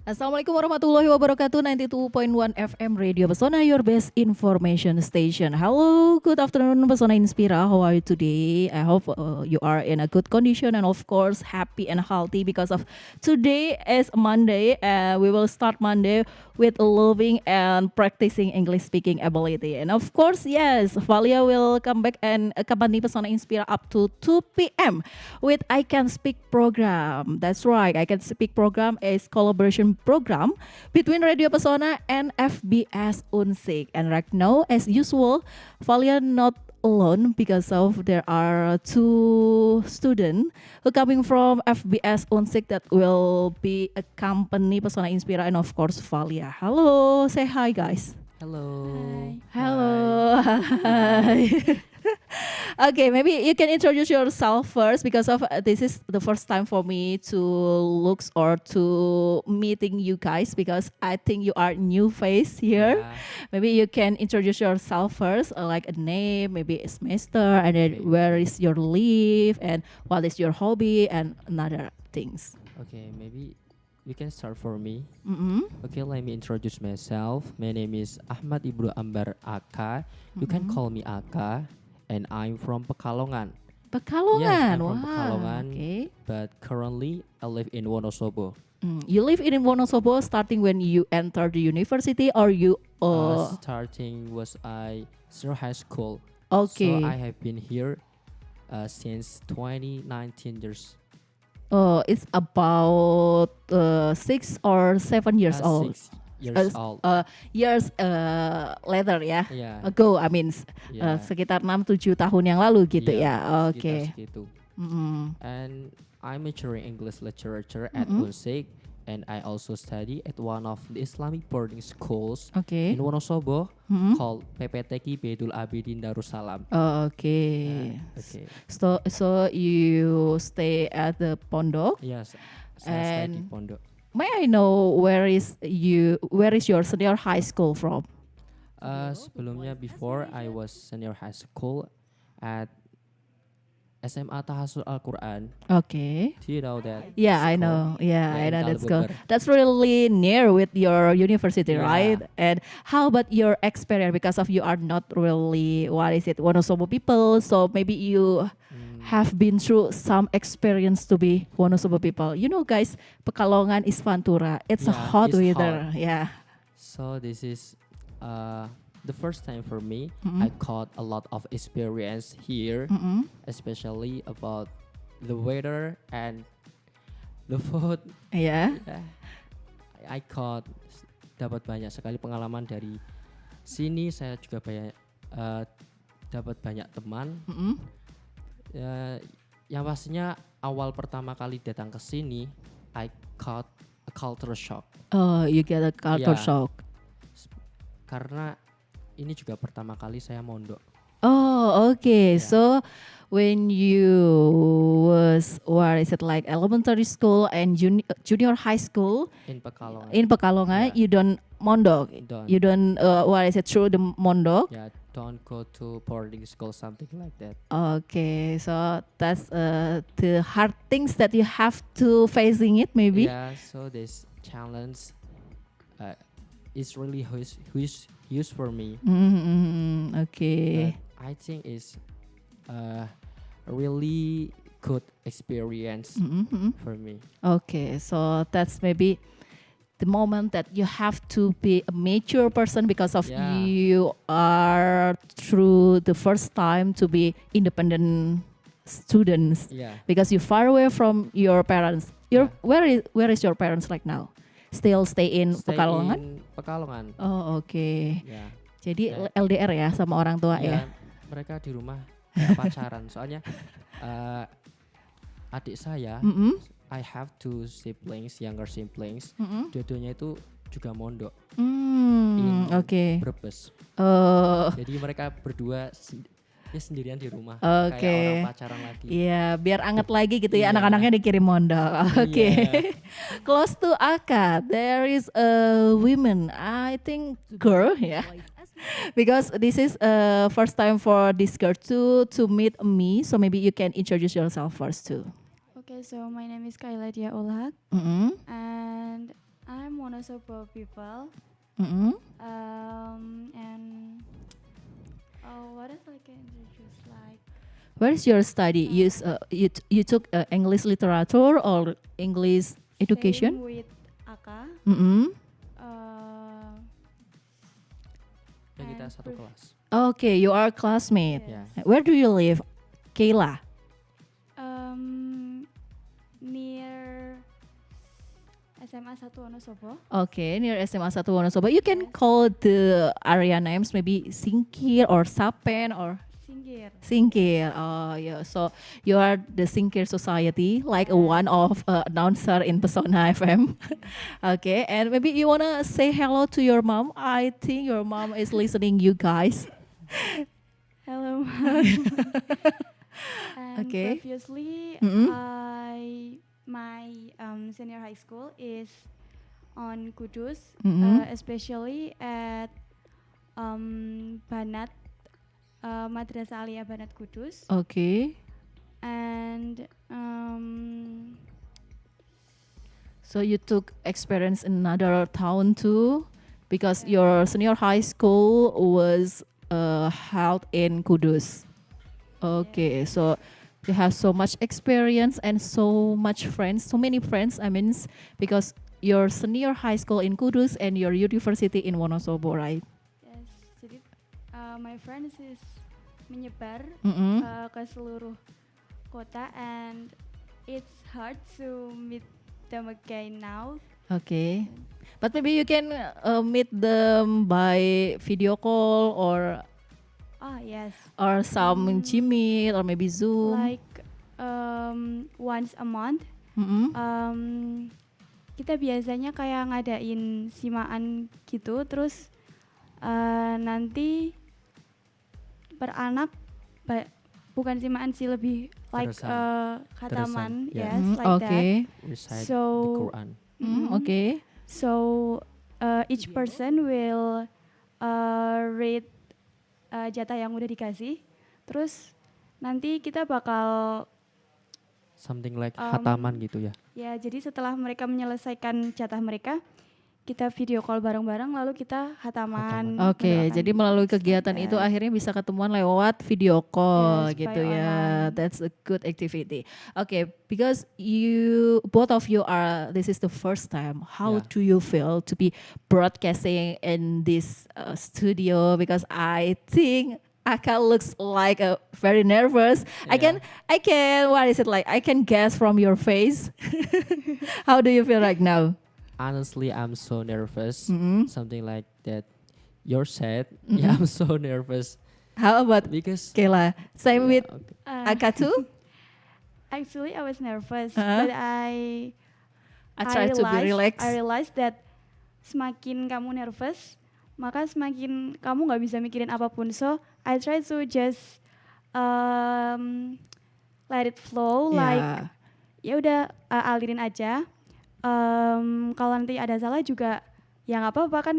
Assalamualaikum warahmatullahi wabarakatuh. 92.1 FM Radio Pesona, your best information station. Hello, good afternoon Pesona Inspira. How are you today? I hope you are in a good condition and of course happy and healthy because of today is Monday. We will start Monday with loving and practicing English speaking ability. And of course, yes, Valia will come back and accompany Pesona Inspira up to 2 p.m. with I Can Speak program. That's right, I Can Speak program is collaboration program between Radio Pesona and FBS Unsik. And right now, as usual, Valia not alone because of there are two students who coming from FBS Unsik that will be accompany Pesona Inspira and of course Valia. Hello, say hi guys. Hello. Hi. Hello. Hi. Hi. Okay, maybe you can introduce yourself first because of this is the first time for me to looks or to meeting you guys because I think you are new face here. Yeah. Maybe you can introduce yourself first, like a name, maybe a semester, and then Okay. where is your live and what is your hobby and another things. Okay, maybe we can start for me. Mm-mm. Okay, let me introduce myself. My name is Ahmad Ibnu Ambar Aka. You can Mm-mm. call me Aka, and I'm from Pekalongan. Pekalongan, I'm from wow. Pekalongan. Okay. But currently I live in Wonosobo. You live in Wonosobo starting when you enter the university or you Starting was I senior high school. okay. So I have been here since 2019 years. It's about 6 or 7 years old. 6 years old. Years later ya. Yeah. Ago, I mean Yeah. sekitar 6-7 tahun yang lalu gitu Iya, ya. sekitar Oke. segitu. Mm-mm. And I'm majoring English literature at Mhm. Unsik, and I also study at one of the Islamic boarding schools Oke. in Wonosobo Mhm. called PPTQ Bedul Abidin Darussalam. Oke. Okay. So you stay at the pondok. Yes, saya study And pondok. may I know where is your senior high school from? Sebelumnya before I was senior high school at SMA Tahasul Al-Quran. Okay. Do you know that? Yeah, I school? know. Yeah, I in know that's good. Kalibeber. That's really near with your university, Yeah. right? And how about your experience? Because of you are not really Wonosobo people, so maybe you have been through some experience to be Wonosobo people. You know, guys, Pekalongan is Pantura. It's a Yeah, hot it's weather. hot. Yeah. So this is the first time for me. Mm-mm. I got a lot of experience here, Mm-mm. especially about the weather and the food. Yeah. Yeah. I got dapat banyak sekali pengalaman dari sini. Saya juga banyak dapat banyak teman. Mm-mm. Yang pastinya awal pertama kali datang ke sini, I got a culture shock. Oh, you get a culture Yeah. shock. Karena ini juga pertama kali saya mondok. Oh, okay. Yeah. So when you was like elementary school and junior high school In Pekalongan. in Pekalongan, Yeah. you don't mondok. Don't. You don't through the mondok. Yeah, don't go to boarding school, something like that. Okay, so that's the hard things that you have to facing it maybe. Yeah, so this challenge is really huge for me. Okay. But I think it's a really good experience Mhm. for me. Okay, so that's maybe the moment that you have to be a mature person because of Yeah. you are through the first time to be independent students Yeah. because you're far away from your parents. Yeah. Where is your parents like now? Still stay in Stay Pekalongan? in Pekalongan. Oh, oke. Ya. Jadi Ya. LDR ya sama orang tua ya. Ya, mereka di rumah kayak pacaran. Soalnya adik saya, Mm-mm. I have two siblings, younger siblings. Mm-mm. Dua-duanya itu juga mondok Hmm, in oke. Brebes. Oh, Jadi mereka berdua sendirian di rumah. Oke. Kayak orang pacaran lagi. iya, biar anget lagi gitu ya Iya. anak-anaknya dikirim mondok. Oke. Iya. Close to Aka, there is a woman, I think girl ya. Because this is first time for this girl to meet me, so maybe you can introduce yourself first too. Okay, so my name is Kayla Dia Olak, Mm-mm. and I'm Wonosobo people. Mm-mm. And what else I can introduce? Like Where is your study? You took English literature or English education? same with Aka. Mm-mm. Uh, Ya kita and satu kelas. Okay, you are classmate. Ya. yes. Where do you live, Kayla? Near SMA 1 Wonosobo. Okay, near SMA 1 Wonosobo. You can Yes. call the area names maybe Singkir or Sapen or Singgir. Singkir. Oh yeah, so you are the Singkir Society, like Yes. one of announcer in Pesona FM. Okay, and maybe you wanna say hello to your mom. I think your mom is listening. You guys. Hello. And Okay. previously, Mm-mm. my senior high school is on Kudus, Mm-mm. especially at Banat, Madrasah Aliyah Banat Kudus, Okay. and So you took experience in another town too, because Yeah. your senior high school was held in Kudus. Okay, so you have so much experience and so much friends, so many friends. I mean, because your senior high school in Kudus and your university in Wonosobo, right? yes, jadi my friends is menyebar Mm-mm. ke seluruh kota, and it's hard to meet them again now. Okay, but maybe you can meet them by video call Ah yes, or some Mm, Gmeet or maybe Zoom. like once a month. Mm-mm. Kita biasanya kayak ngadain simaan gitu, terus nanti per anak bukan simaan sih, lebih like Terusan. khataman, Terusan, yeah. yes, like that. Okay. Recite So the Quran. Okay. So each person will read jatah yang udah dikasih, terus nanti kita bakal Something like hataman gitu ya. ya, jadi setelah mereka menyelesaikan jatah mereka, kita video call bareng-bareng, lalu kita hataman. Oke, mendoakan. jadi melalui kegiatan itu Yes. akhirnya bisa ketemuan lewat video call Yes, by gitu ya. online. That's a good activity. Okay, because both of you this is the first time. How Yeah. do you feel to be broadcasting in this studio? Because I think Aka looks like very nervous. Yeah. I can. What is it like? I can guess from your face. How do you feel right now? Honestly, I'm so nervous. Mm-hmm. Something like that. You're sad. Yeah, I'm so nervous How about because Kayla? Same with okay. Aka too? Actually, I was nervous, Uh-huh. but I try to be relaxed. I realized that semakin kamu nervous, maka semakin kamu nggak bisa mikirin apapun. So I try to just let it flow, like Yeah. ya udah alirin aja. Kalau nanti ada salah juga ya nggak apa-apa kan,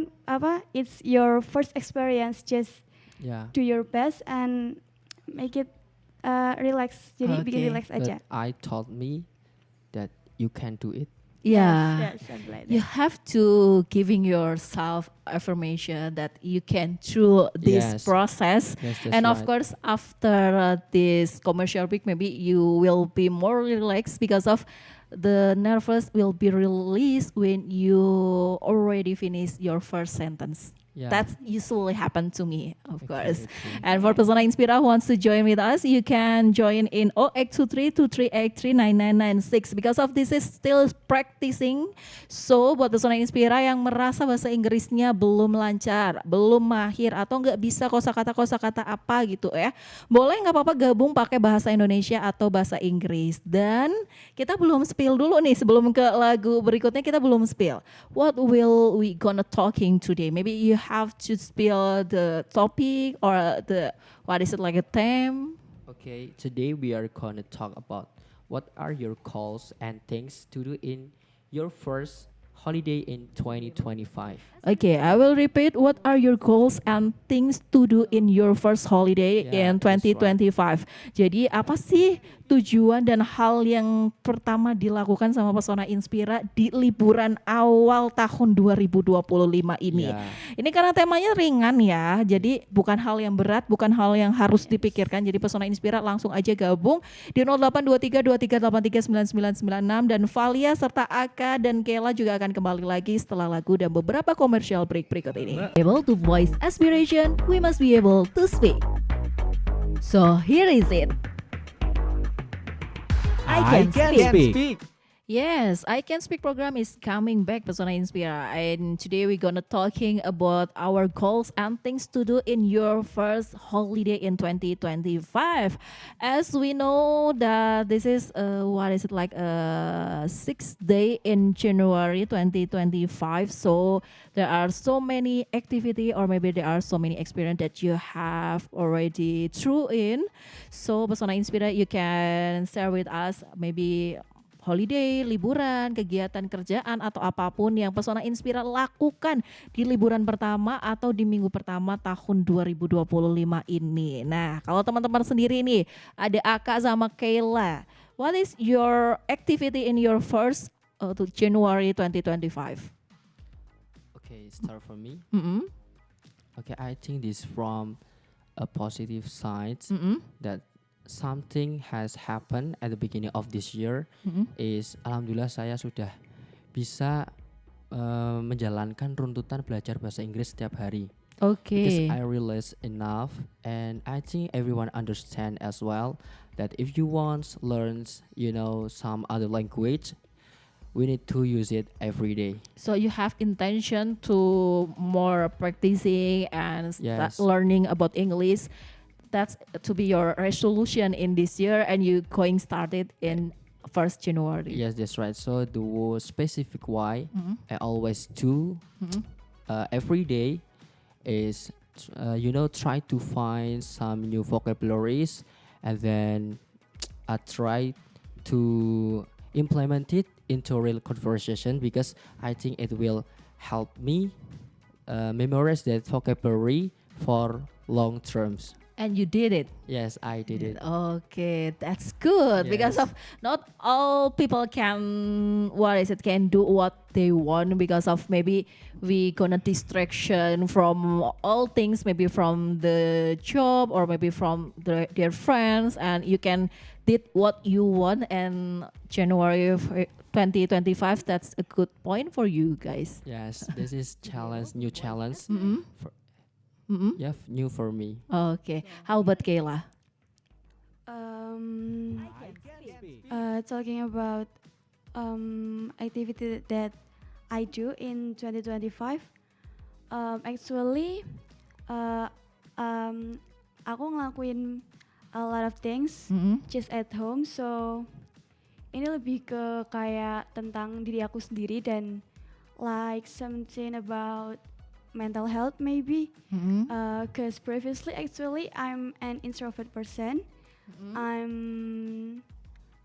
it's your first experience, just Yeah. do your best and make it relax. Jadi bikin Okay. relax aja. But I told me that you can do it. Yeah. Yes, something like You that. have to giving yourself affirmation that you can through this Yes. process. Yes, that's And of right. course, after this commercial break, maybe you will be more relaxed because of the nervous will be released when you already finish your first sentence. Yeah. That usually happen to me, of course. Exactly. And for Pesona Inspira who wants to join with us, you can join in 0823-238-3996. Because of this is still practicing. So buat Pesona Inspira yang merasa bahasa Inggrisnya belum lancar, belum mahir atau nggak bisa kosakata apa gitu ya, boleh nggak apa-apa gabung pakai bahasa Indonesia atau bahasa Inggris. Dan kita belum spill dulu nih sebelum ke lagu berikutnya, kita belum spill. What will we gonna talking today? Maybe you have to spill the topic or the what is it like a theme? Okay, today we are going to talk about what are your calls and things to do in your first holiday in 2025. Okay, I will repeat. What are your goals and things to do in your first holiday Yeah, in that's right. 2025? Jadi apa sih tujuan dan hal yang pertama dilakukan sama Pesona Inspira di liburan awal tahun 2025 ini? Yeah. Ini karena temanya ringan ya, jadi bukan hal yang berat, bukan hal yang harus dipikirkan. Jadi Pesona Inspira langsung aja gabung di 082323839996 dan Valia serta Aka dan Kela juga akan kembali lagi setelah lagu dan beberapa commercial break berikut ini. Able to voice aspiration, we must be able to speak. So here is it. I can speak. Yes, I Can Speak program is coming back, Pesona Inspira, and today we're gonna talking about our goals and things to do in your first holiday in 2025. As we know that this is like a 6th day in January 2025, so there are so many activity or maybe there are so many experience that you have already through in. So Pesona Inspira, you can share with us maybe holiday, liburan, kegiatan kerjaan atau apapun yang Pesona Inspira lakukan di liburan pertama atau di minggu pertama tahun 2025 ini. Nah, kalau teman-teman sendiri nih, ada Aka sama Kayla. What is your activity in your first to January 2025? Okay, start from me. Mm-mm. Okay, I think this from a positive side Mm-mm. that something has happened at the beginning of this year Mm-mm. is alhamdulillah saya sudah bisa menjalankan runtutan belajar bahasa Inggris setiap hari. Because Okay. I realized enough and I think everyone understand as well that if you want learns some other language, we need to use it every day. So you have intention to more practicing and start Yes. learning about English. That's to be your resolution in this year, and you going started in 1st January. Yes, that's right. So the specific why Mhm. I always do Mhm. every day is try to find some new vocabularies and then I try to implement it into real conversation because I think it will help me memorize that vocabulary for long terms. And you did it. Yes, I did it. Okay, that's good because Yes. of not all people can can do what they want because of maybe we gonna distraction from all things, maybe from the job or maybe from their friends, and you can did what you want. And January of 2025, that's a good point for you guys. Yes, this is new challenge. Mm-hmm. Mm-hmm. Yeah, new for me. Okay, how about Kayla? Talking about activity that I do in 2025, actually, aku ngelakuin a lot of things Mm-hmm. just at home. So ini lebih ke kayak tentang diri aku sendiri dan like something about mental health maybe. Mm-hmm. Cause previously actually I'm an introvert person. I'm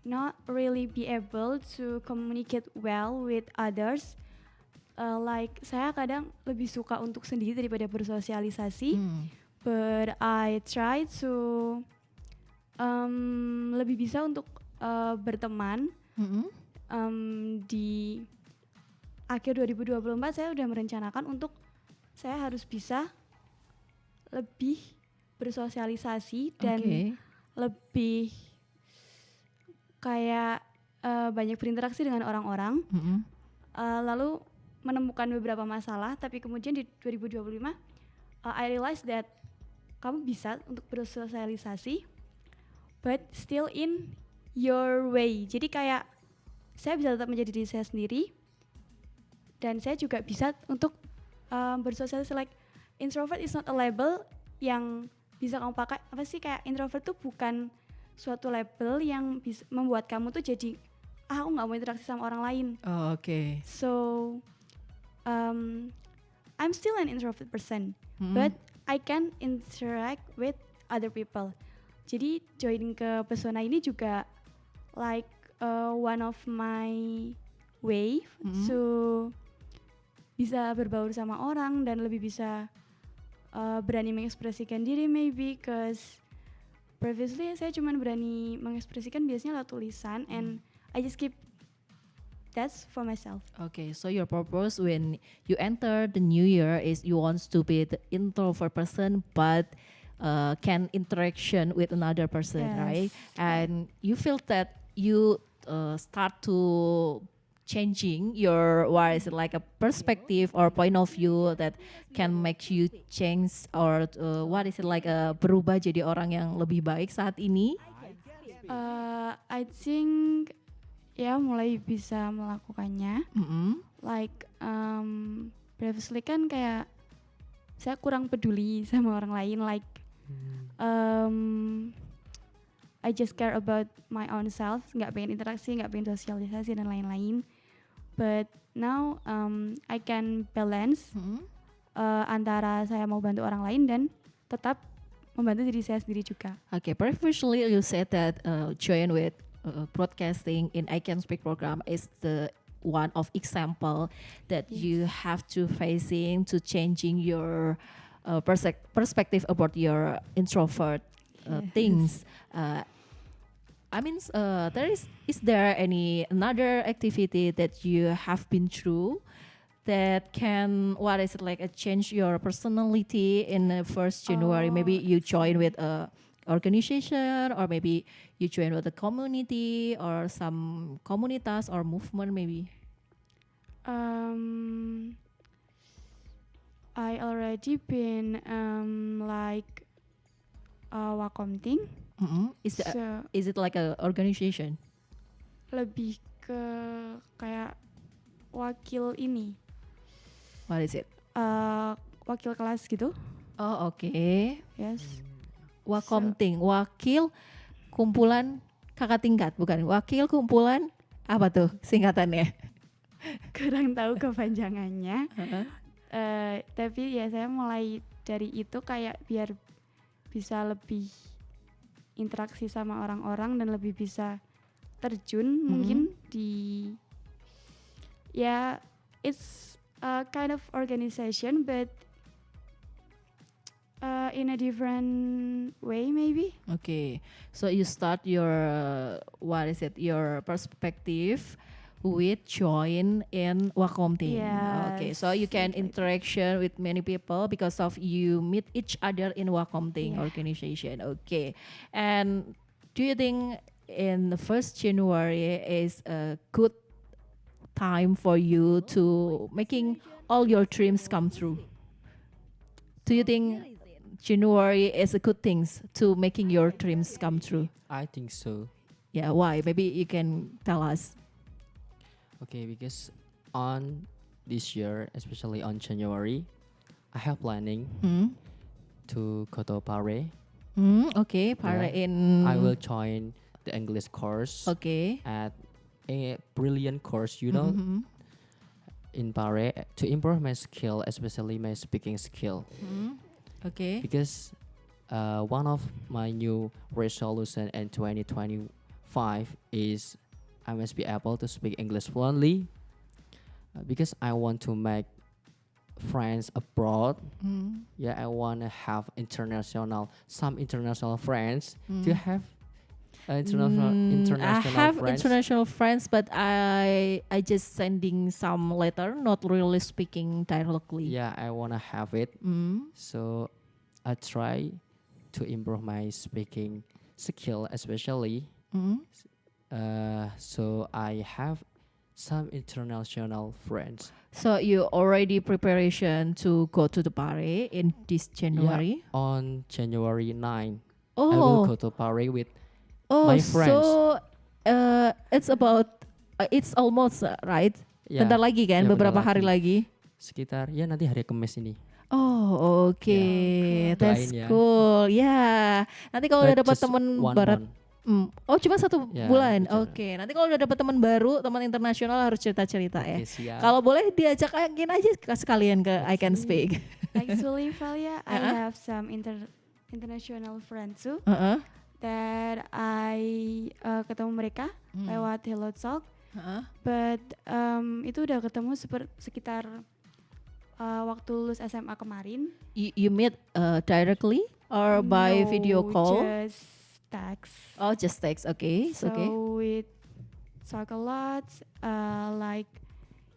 not really be able to communicate well with others. Like saya kadang lebih suka untuk sendiri daripada bersosialisasi. But I try to lebih bisa untuk berteman. Di akhir 2024 saya udah merencanakan untuk saya harus bisa lebih bersosialisasi dan Okay. lebih kayak banyak berinteraksi dengan orang-orang. Mm-hmm. Lalu menemukan beberapa masalah, tapi kemudian di 2025 I realized that kamu bisa untuk bersosialisasi but still in your way. Jadi kayak saya bisa tetap menjadi diri saya sendiri dan saya juga bisa untuk bersosialisasi. Like introvert is not a label yang bisa kamu pakai. Apa sih, kayak introvert tuh bukan suatu label yang bisa membuat kamu tuh jadi aku nggak mau interaksi sama orang lain. Okay. So I'm still an introvert person, Mm-mm. but I can interact with other people. Jadi join ke Pesona ini juga like one of my way Mm-mm. to bisa berbaur sama orang dan lebih bisa berani mengekspresikan diri maybe, cause previously saya cuma berani mengekspresikan biasanya lewat tulisan and I just keep that's for myself. Okay, so your purpose when you enter the new year is you want to be the introvert person, but can interaction with another person, Yes, right? right. And you feel that you start to changing your what is it like a perspective or point of view that can make you change or what is it like berubah jadi orang yang lebih baik saat ini. I think ya mulai bisa melakukannya. Like previously kan kayak saya kurang peduli sama orang lain, like I just care about my own self, nggak pengen interaksi, nggak pengen sosialisasi dan lain-lain. But now I can balance antara saya mau bantu orang lain dan tetap membantu diri saya sendiri juga. Okay, previously you said that join with broadcasting in I Can Speak program is the one of example that you have to facing to changing your perspective about your introvert things. I mean, is there any another activity that you have been through that can what is it like change your personality in the 1st January? Maybe you join with a organization or maybe you join with a community or some komunitas or movement maybe. I already been like Wakomting. Is it like a organization? Lebih ke kayak wakil ini. What is it? Wakil kelas gitu. Oh, okay. Yes. Wakomting, wakil kumpulan kakak tingkat, bukan? Wakil kumpulan apa tuh singkatannya? Kurang tahu kepanjangannya. Tapi ya saya mulai dari itu kayak biar bisa lebih interaksi sama orang-orang dan lebih bisa terjun mungkin di ya it's a kind of organization but in a different way maybe. Okay, so you start your your perspective with join in Wakomting. Okay, so you can interaction with many people because of you meet each other in Wakomting organization. Okay, and do you think in the 1st January is a good time for you to making all your dreams come true? Do you think January is a good things to making your dreams come true? I think so. Yeah, why? Maybe you can tell us. Okay, because on this year, especially on January, I have planning to go to Paris. Okay, Paris Yeah. in. I will join the English course Okay. at a brilliant course, you know, in Paris to improve my skill, especially my speaking skill. Okay. Because one of my new resolution in 2025 is I must be able to speak English fluently because I want to make friends abroad. Yeah, I want to have some international friends. Do you have international I have friends? international friends, but I just sending some letter, not really speaking directly. Yeah, I want to have it. So I try to improve my speaking skill, especially. So I have some international friends. So you already preparation to go to the Paris in this January? Yeah, on January 9, I will go to Paris with my friends. So it's about it's almost right. Ya, Bentar lagi kan, ya, beberapa bentar hari lagi. Sekitar ya nanti hari Kamis ini. Oh, oke. That's Doain ya. cool. Ya. Nanti kalau udah dapat Just teman one barat. month. Oh, cuma 1 Ya, bulan. betul. Oke. Nanti kalau udah dapat teman baru, teman internasional harus cerita-cerita ya. Oke, siap. Kalau boleh diajak aja sekalian ke I Can Speak. Actually, Valia, I have some international friends too that I ketemu mereka lewat Hello Talk. But itu udah ketemu sekitar waktu lulus SMA kemarin. You meet directly or by No, video call? Just text. Oh, just text. Okay, it's So okay. we talk a lot. Like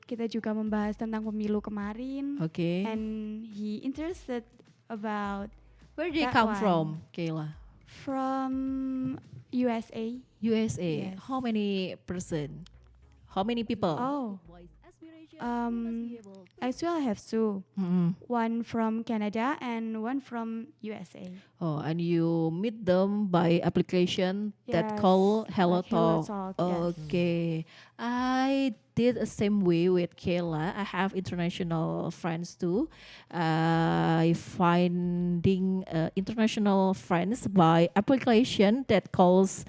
kita juga membahas tentang pemilu kemarin. Okay. And he interested about Where did they that come one. from, Kayla? From USA. USA. Yes. How many person? How many people? Oh, actually I have two. Mm-mm. One from Canada and one from USA. Oh, and you meet them by application that Yes, call Hello like Hello Talk. Talk, yes. Okay, I did the same way with Kayla. I have international friends too. I finding international friends by application that calls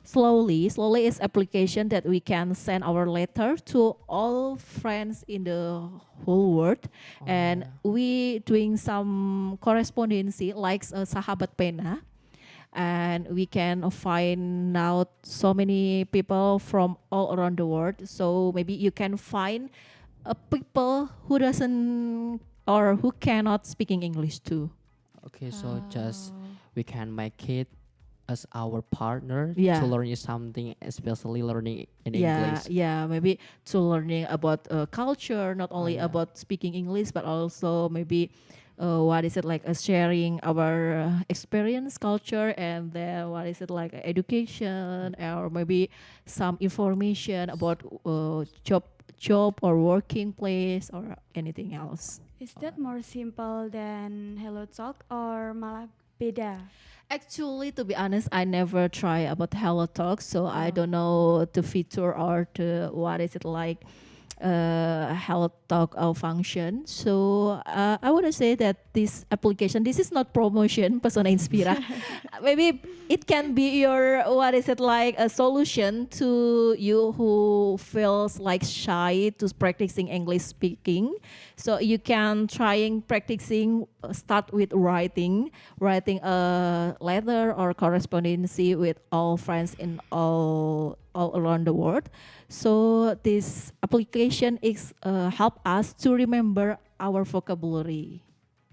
Slowly. Slowly is application that we can send our letter to all friends in the whole world, and we doing some correspondency like Sahabat Pena, and we can find out so many people from all around the world. So maybe you can find people who doesn't or who cannot speaking English too. Okay, so just Oh. we can make it as our partner Yeah. to learn something, especially learning in Yeah, English. yeah, maybe to learning about culture, not only yeah. about speaking English, but also maybe what is it like sharing our experience, culture, and then what is it like education, or maybe some information about job or working place or anything else. Is that more simple than Hello Talk or malah beda? Actually, to be honest, I never try about Hello Talk, so I Oh. don't know the feature or the what is it like Hello Talk function. So I want to say that this application, this is not promotion, Pesona Inspira. Maybe it can be your what is it like a solution to you who feels like shy to practicing English speaking. So you can trying practicing start with writing a letter or correspondence with all friends in all around the world. So this application is help us to remember our vocabulary.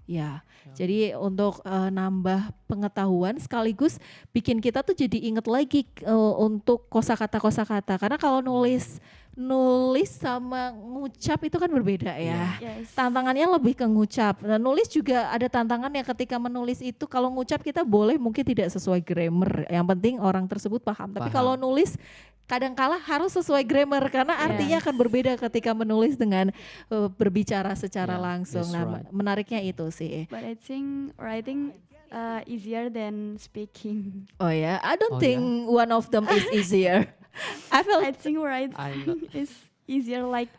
Ya, jadi untuk nambah pengetahuan sekaligus bikin kita tuh jadi inget lagi untuk kosakata-kosakata. Karena kalau nulis sama ngucap itu kan berbeda ya. Yes. Tantangannya lebih ke ngucap. Nah, nulis juga ada tantangan ya ketika menulis itu kalau ngucap kita boleh mungkin tidak sesuai grammar. Yang penting orang tersebut paham. Tapi Paham. kalau nulis kadangkala harus sesuai grammar karena artinya Yes. akan berbeda ketika menulis dengan berbicara secara Yeah, langsung. that's Nah, right. menariknya itu sih. But I think writing easier than speaking. Oh ya, I don't Oh, think one of them is easier. I feel I think writing I know. is easier. Like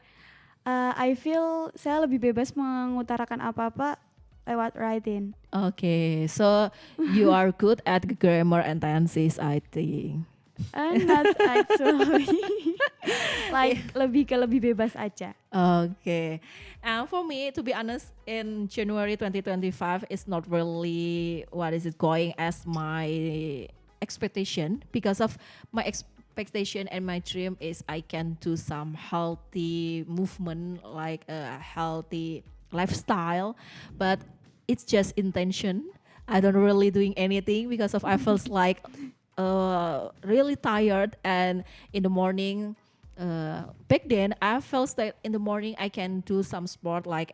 I feel saya lebih bebas mengutarakan apa-apa lewat writing. okay. So you are good at grammar and tenses, I think. Not actually. Like lebih bebas aja. Okay. And for me, to be honest, in January 2025 is not really what is it going as my expectation because of my expectation and my dream is I can do some healthy movement like a healthy lifestyle, but it's just intention. I don't really doing anything because of I feels like really tired and in the morning back then I felt that in the morning I can do some sport like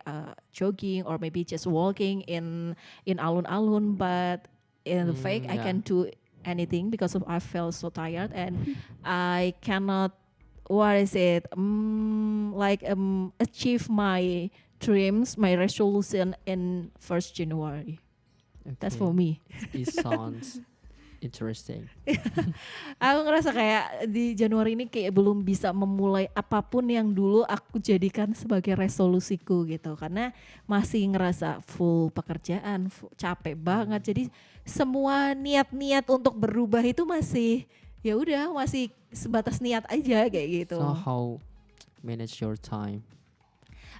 jogging or maybe just walking in alun-alun, but in the fake I yeah. can do anything because of I felt so tired and I cannot what is it achieve my dreams, my resolution in 1st January. That's Okay. for me. It sounds interesting. Aku ngerasa kayak di Januari ini kayak belum bisa memulai apapun yang dulu aku jadikan sebagai resolusiku gitu. Karena masih ngerasa full pekerjaan, capek banget. Jadi semua niat-niat untuk berubah itu masih ya udah masih sebatas niat aja kayak gitu. So how manage your time?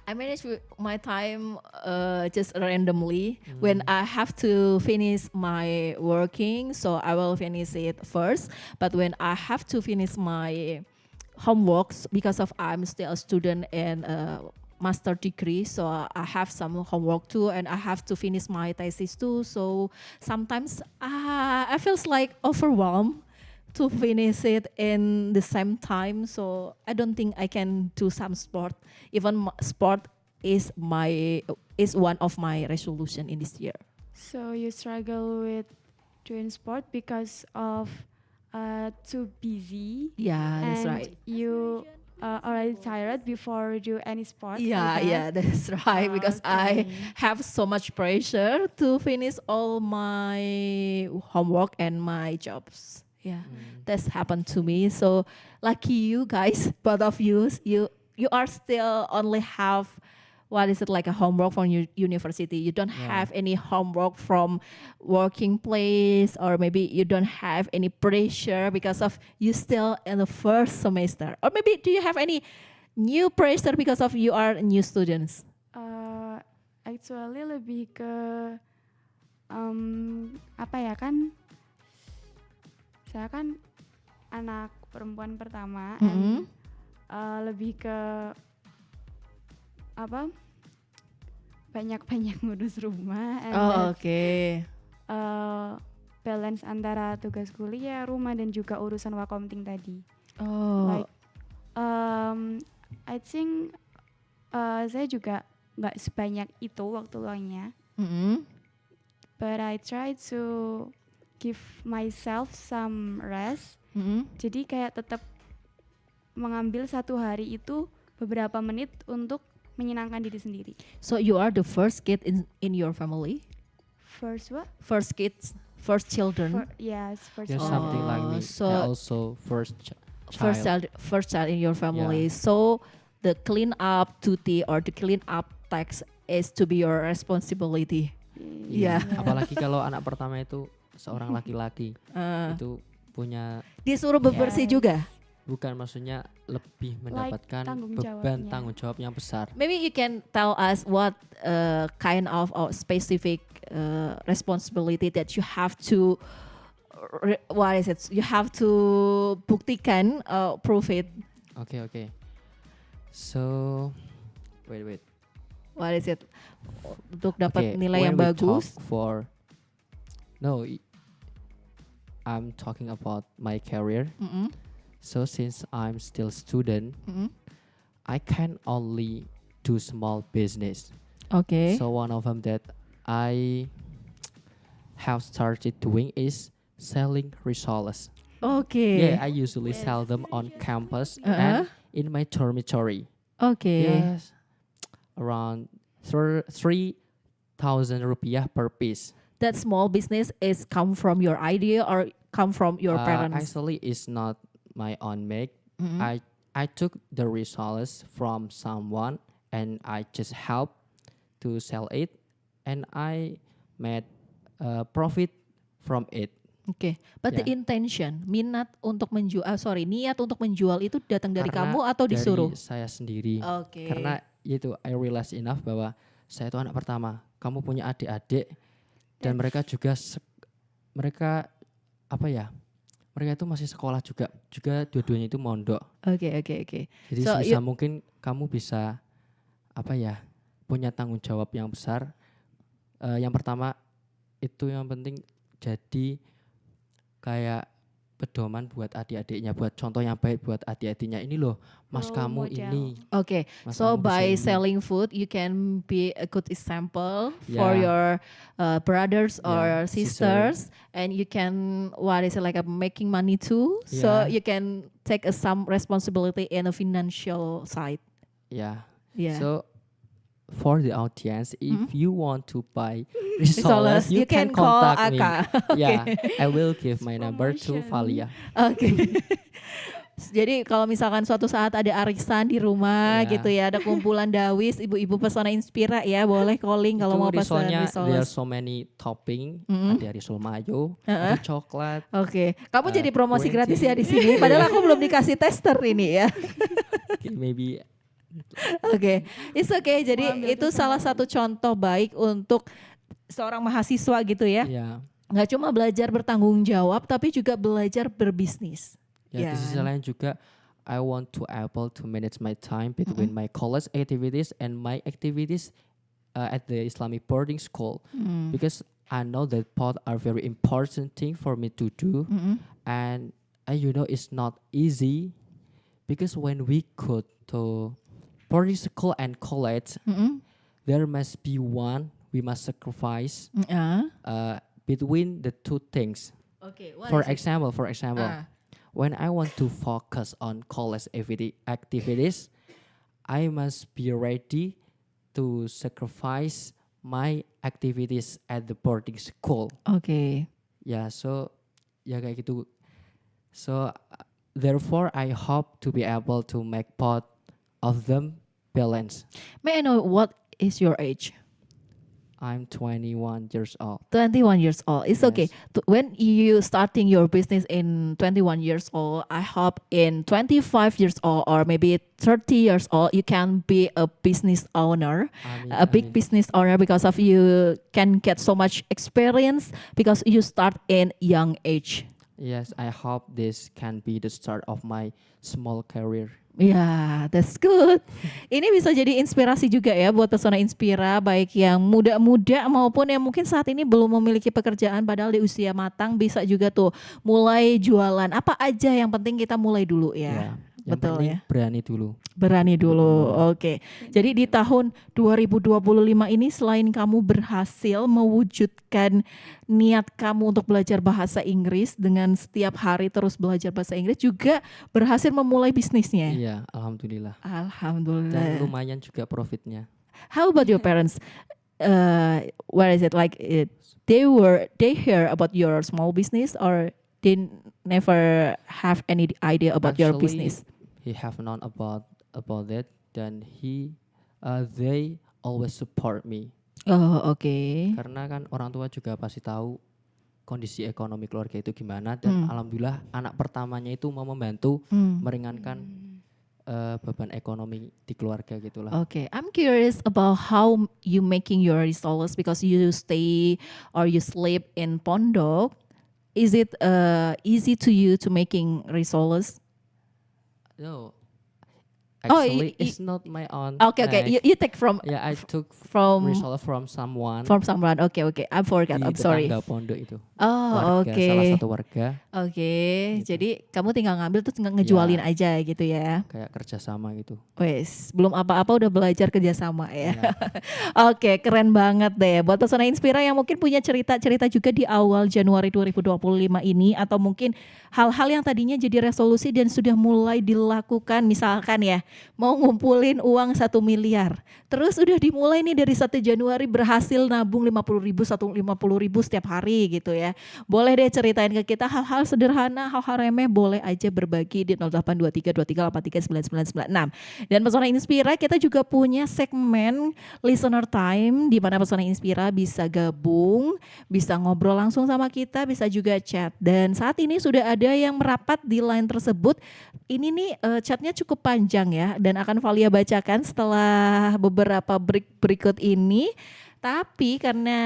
I manage my time just randomly when I have to finish my working, so I will finish it first. But when I have to finish my homeworks because of I'm still a student in master degree, so I have some homework too, and I have to finish my thesis too. So sometimes I feels like overwhelmed to finish it in the same time. So I don't think I can do some sport. Even sport is one of my resolution in this year. So you struggle with doing sport because of too busy Yeah, that's and right. you already tired before you do any sport. Yeah, like that? yeah, that's right. Because I Okay. have so much pressure to finish all my homework and my jobs. Yeah, that's happened to me. So lucky you guys, both of you are still only have what is it like a homework from university. You don't Yeah. have any homework from working place, or maybe you don't have any pressure because of you still in the first semester. Or maybe do you have any new pressure because of you are new students? Actually lebih ke apa ya, kan saya kan anak perempuan pertama, and lebih ke apa, banyak ngurus rumah and Oh, okay. balance antara tugas kuliah, rumah, dan juga urusan wakomting tadi. Oh, Like I think saya juga nggak sebanyak itu waktu luangnya, but I try to give myself some rest. Jadi kayak tetap mengambil satu hari itu beberapa menit untuk menyenangkan diri sendiri. so you are the first kid in your family? First what? First kids, first children? Yes, first You're child. something like me. So- I also First child in your family. Yeah. So the clean up duty or the clean up tax is to be your responsibility. Iya. Iya. Apalagi kalau anak pertama itu seorang laki-laki itu punya, Disuruh bebersih Yes. juga. bukan maksudnya lebih mendapatkan tanggung beban jawabnya. tanggung jawab yang besar. Maybe you can tell us what kind of or specific responsibility that you have to what is it? You have to buktikan, prove it. Oke. So wait. What is it? Untuk dapat Okay, nilai yang when we bagus. talk for I'm talking about my career. So since I'm still student, I can only do small business. Okay. So one of them that I have started doing is selling risoles. Okay. Yeah, I usually sell them on campus Uh-huh. and in my dormitory. Okay. Yes, around 3,000 rupiah per piece. That small business is come from your idea or come from your parents? Actually, it's not my own make. I took the risoles from someone and I just helped to sell it, and I made profit from it. Oke, but the Ya. intention, niat untuk menjual itu datang dari Karena kamu atau disuruh? Dari saya sendiri. Oke. Karena itu I realize enough bahwa saya itu anak pertama. Kamu punya adik-adik dan mereka juga mereka itu masih sekolah juga dua-duanya itu mondok. Oke. Jadi So, sebisa mungkin kamu bisa punya tanggung jawab yang besar. Yang pertama itu yang penting jadi kayak pedoman buat adik-adiknya, buat contoh yang baik buat adik-adiknya. Ini loh, mas Role kamu model. ini. Oke, Mas so kamu bisa by ini. selling food, you can be a good example for Yeah. your brothers or Yeah, sisters, and you can making money too. So Yeah. you can take some responsibility in a financial side. Ya. Yeah. So for the audience, if you want to buy Risoles, risoles, you can call contact me. Aka. Yeah, I will give my number to Promotion. Valia. Oke. Jadi kalau misalkan suatu saat ada arisan di rumah Iya. gitu ya, ada kumpulan dawis, ibu-ibu pesona Inspira ya, boleh calling kalau Itu mau pesan risolnya risoles. there are so many topping. Ada risol mayo, ada coklat. Oke, kamu jadi Kue promosi gratis ya di cing. sini. Padahal aku belum dikasih tester ini ya. Okay, maybe Oke, it's okay. Jadi Mau ambil itu pesanan. salah satu contoh baik untuk seorang mahasiswa gitu ya. ya. Nggak cuma belajar bertanggung jawab, tapi juga belajar berbisnis. Ya, Ya. di sisi lain juga I want to able to manage my time between my college activities and my activities at the Islamic boarding school, because I know that both are very important thing for me to do, and it's not easy, because when we go to boarding school and college, there must be one we must sacrifice between the two things. Okay. For example, when I want to focus on college activities, I must be ready to sacrifice my activities at the boarding school. Okay. Ya, so ya kayak gitu. So therefore, I hope to be able to make both of them balance. May I know what is your age? I'm 21 years old. 21 years old. It's okay. Yes. When you starting your business in 21 years old, I hope in 25 years old or maybe 30 years old, you can be a business owner, a big business owner, because of you can get so much experience because you start in young age. Yes, I hope this can be the start of my small career. Ya, that's good. Ini bisa jadi inspirasi juga ya buat Pesona Inspira, baik yang muda-muda maupun yang mungkin saat ini belum memiliki pekerjaan padahal di usia matang, bisa juga tuh mulai jualan. Apa aja yang penting kita mulai dulu ya. Yang Betul penting ya. berani dulu. Berani dulu. Oke. Jadi di tahun 2025 ini selain kamu berhasil mewujudkan niat kamu untuk belajar bahasa Inggris dengan setiap hari terus belajar bahasa Inggris, juga berhasil memulai bisnisnya. Iya, alhamdulillah. Alhamdulillah. Dan lumayan juga profitnya. How about your parents? Where is it like they hear about your small business, or they never have any idea about your Actually, business? He have known about it. Then they always support me. Oh, okay. Karena kan orang tua juga pasti tahu kondisi ekonomi keluarga itu gimana, dan alhamdulillah anak pertamanya itu mau membantu meringankan beban ekonomi di keluarga gitulah. Okay, I'm curious about how you making your risoles, because you stay or you sleep in Pondok. Is it easy to you to making risoles? No, Oh, actually it's not my own. Okay. You take from Yeah, I took from result from someone. someone. Okay. I forgot. Di I'm sorry. tetangga pondok itu. Oh, Warga, oke. salah satu warga. Oke, Gitu. jadi kamu tinggal ngambil terus ngejualin aja gitu ya. Kayak kerjasama gitu. Wes, belum apa-apa udah belajar kerjasama ya. Ya. Oke, keren banget deh. Buat Pesona Inspira yang mungkin punya cerita-cerita juga di awal Januari 2025 ini, atau mungkin hal-hal yang tadinya jadi resolusi dan sudah mulai dilakukan, misalkan ya, mau ngumpulin uang 1 miliar. Terus udah dimulai nih dari 1 Januari berhasil nabung 50.000, 150.000 setiap hari gitu ya. Boleh deh ceritain ke kita hal-hal sederhana, hal-hal remeh, boleh aja berbagi di 082323839996. Dan Pesona Inspira kita juga punya segmen listener time, di mana Pesona Inspira bisa gabung, bisa ngobrol langsung sama kita, bisa juga chat. Dan saat ini sudah ada yang merapat di line tersebut. Ini nih chatnya cukup panjang ya, dan akan Valia bacakan setelah beberapa break berikut ini. Tapi karena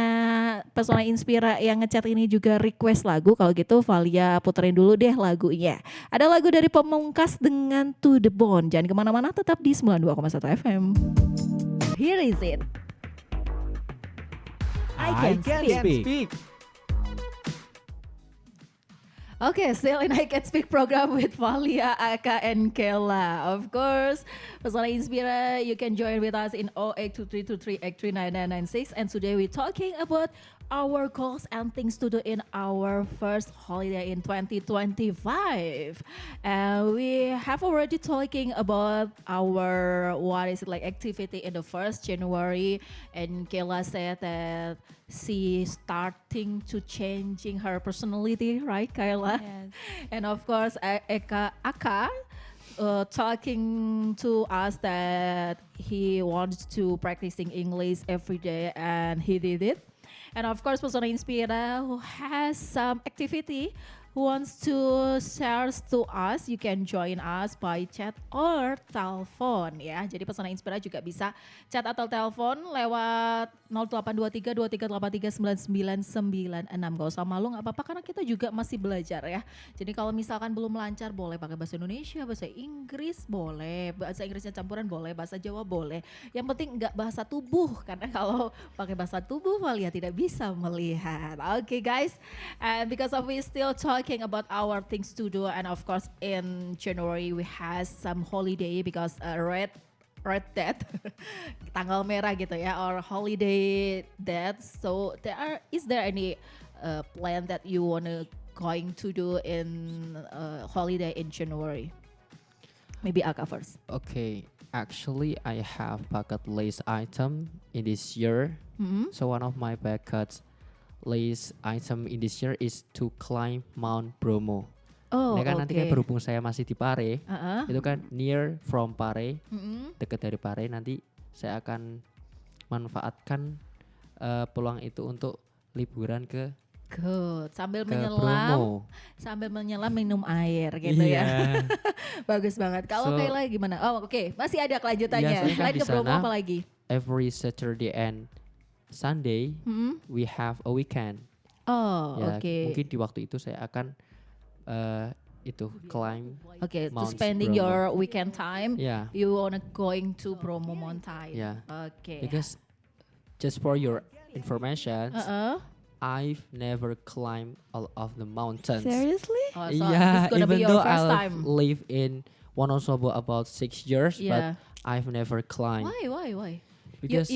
Pesona Inspira yang ngechat ini juga request lagu, kalau gitu Valia puterin dulu deh lagunya. Ada lagu dari Pamungkas dengan To The Bone. Jangan kemana-mana, tetap di 92,1 FM. Here is it. I can speak. Okay, still in I Can Speak program with Valia, Aka, and Kela. Of course, Pesona Inspira, you can join with us in 082323839996. And today we're talking about our goals and things to do in our first holiday in 2025. And we have already talking about our, activity in the 1st January. And Kela said that she starting to changing her personality, right, Kayla? Yes. And of course, Aka talking to us that he wants to practicing English every day, and he did it. And of course, Pesona Inspira who has some activity who wants to share to us, you can join us by chat or telepon ya. Jadi Pesona Inspira juga bisa chat atau telepon lewat 0823 Gak usah malu, gak apa-apa karena kita juga masih belajar ya. Jadi kalau misalkan belum lancar boleh pakai bahasa Indonesia, bahasa Inggris boleh, bahasa Inggrisnya campuran boleh, bahasa Jawa boleh. Yang penting nggak bahasa tubuh karena kalau pakai bahasa tubuh Malia tidak bisa melihat. Okay guys, and because of we still talking about our things to do, and of course in January we has some holiday because red death tanggal merah gitu ya, or holiday death. So is there any plan that you wanna going to do in holiday in January? Maybe Aka first. Okay, actually, I have bucket list item in this year. Mm-hmm. So one of my bucket list item in this year is to climb Mount Bromo. Oh, Ini kan nanti kan okay. berhubung saya masih di Pare, itu kan near from Pare, Mm-hmm. dekat dari Pare. Nanti saya akan manfaatkan peluang itu untuk liburan ke Good. Sambil ke menyelam, Bromo. sambil menyelam minum air gitu ya. Iya. Bagus banget. Kalau So- Kayla gimana? Oh, oke. Masih ada kelanjutannya. Iya, soalnya kan Selain di ke Bromo sana- apa lagi? Every Saturday and Sunday Hmm? we have a weekend. Oh, Ya, oke. mungkin di waktu itu saya akan itu climb. Oke, to Mount spending Bromo. your weekend time, Yeah, you wanna going to Bromo Mountain. yeah. Oke. Because just for your information, Uh-uh. I've never climbed all of the mountains. Seriously? Oh, so Yeah, it's gonna even be your though first I've time. lived in Wonosobo about 6 years, but Yeah. I've never climbed Why? because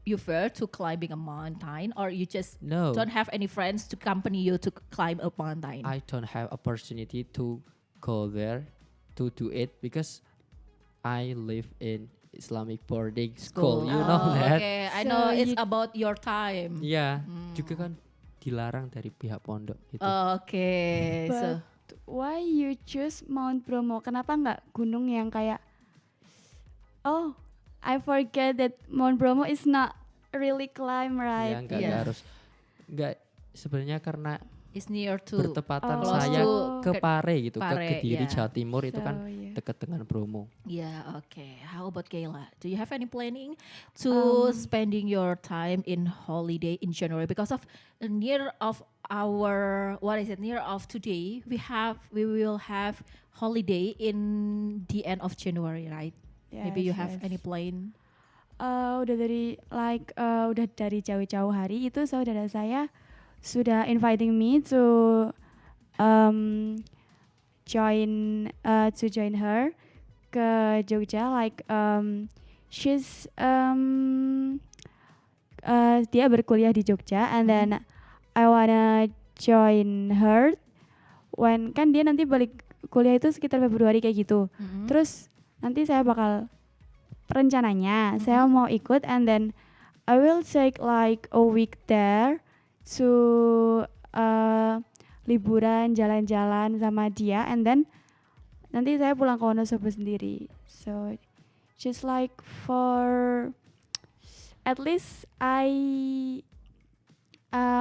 You fear to climbing a mountain, or you just no, don't have any friends to accompany you to climb a mountain? I don't have opportunity to go there to do it because I live in Islamic boarding school. You know Oh, that? Okay, I So know it's you- about your time. Ya, juga kan dilarang dari pihak pondok gitu. Oke, so But why you choose Mount Bromo? Kenapa nggak gunung yang kayak I forget that Mount Bromo is not really climb, Ya, right? nggak Yes. harus. Nggak, sebenarnya karena it's near to bertepatan Oh. saya Close ke to Pare gitu, Pare, ke Kediri, yeah. Jawa Timur itu kan yeah. dekat dengan Bromo. Yeah, okay. How about Kayla? Do you have any planning to spending your time in holiday in January? Because of near of our near of today, we will have holiday in the end of January, right? Maybe you Yes, have yes. any plan? Udah dari jauh-jauh hari itu saudara saya sudah inviting me to join her ke Jogja, she's dia berkuliah di Jogja, and then I wanna join her when kan dia nanti balik kuliah itu sekitar Februari kayak gitu. Mhm. Terus nanti saya bakal rencananya saya mau ikut, and then I will take like a week there to liburan jalan-jalan sama dia, and then nanti saya pulang ke Wonosobo sendiri. So just like for at least I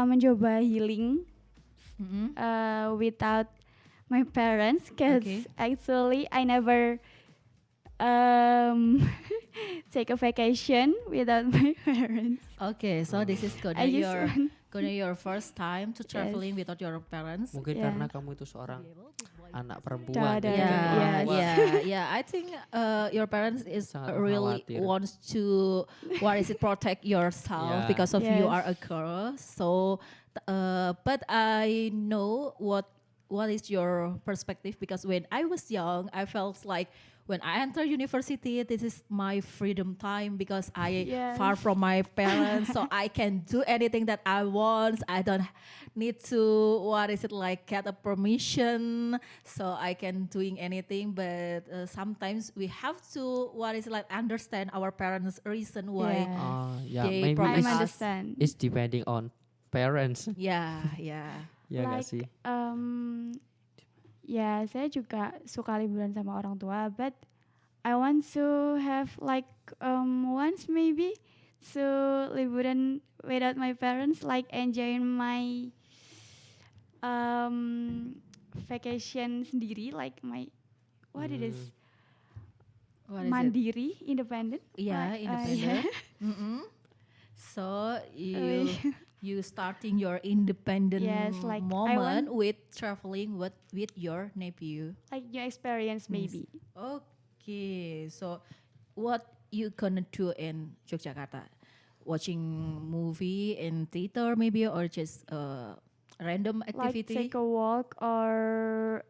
mencoba healing Mhm. without my parents, because Okay. actually I never take a vacation without my parents. Okay, so this is I just want, gonna your first time to traveling without your parents. Mungkin Yeah. karena kamu itu seorang anak perempuan. Da, jadi da, kan da, orang Yeah, yes. tua yeah. I think your parents is Sangat really khawatir. wants to protect yourself Yeah. because of you Yes. are a girl. So, but I know what is your perspective, because when I was young, I felt like when I enter university, this is my freedom time because I Yes. far from my parents, so I can do anything that I want. I don't need to get a permission, so I can doing anything. But sometimes we have to understand our parents' reason why. Yeah. Ya, They maybe I promise it's, us. understand. it's depending on parents. Yeah. Ya nggak Like, sih? ya saya juga suka liburan sama orang tua, but I want to have like once maybe to liburan without my parents, like enjoying my vacation sendiri, like my what it is What is it? mandiri, independent. Yeah, Like, independent. Mm-mm. So you starting your independent Yes, like, I moment want- with traveling with your nephew. like new experience maybe. Okay, so what you gonna do in Yogyakarta? Watching movie in theater maybe, or just random Like activity? take a walk or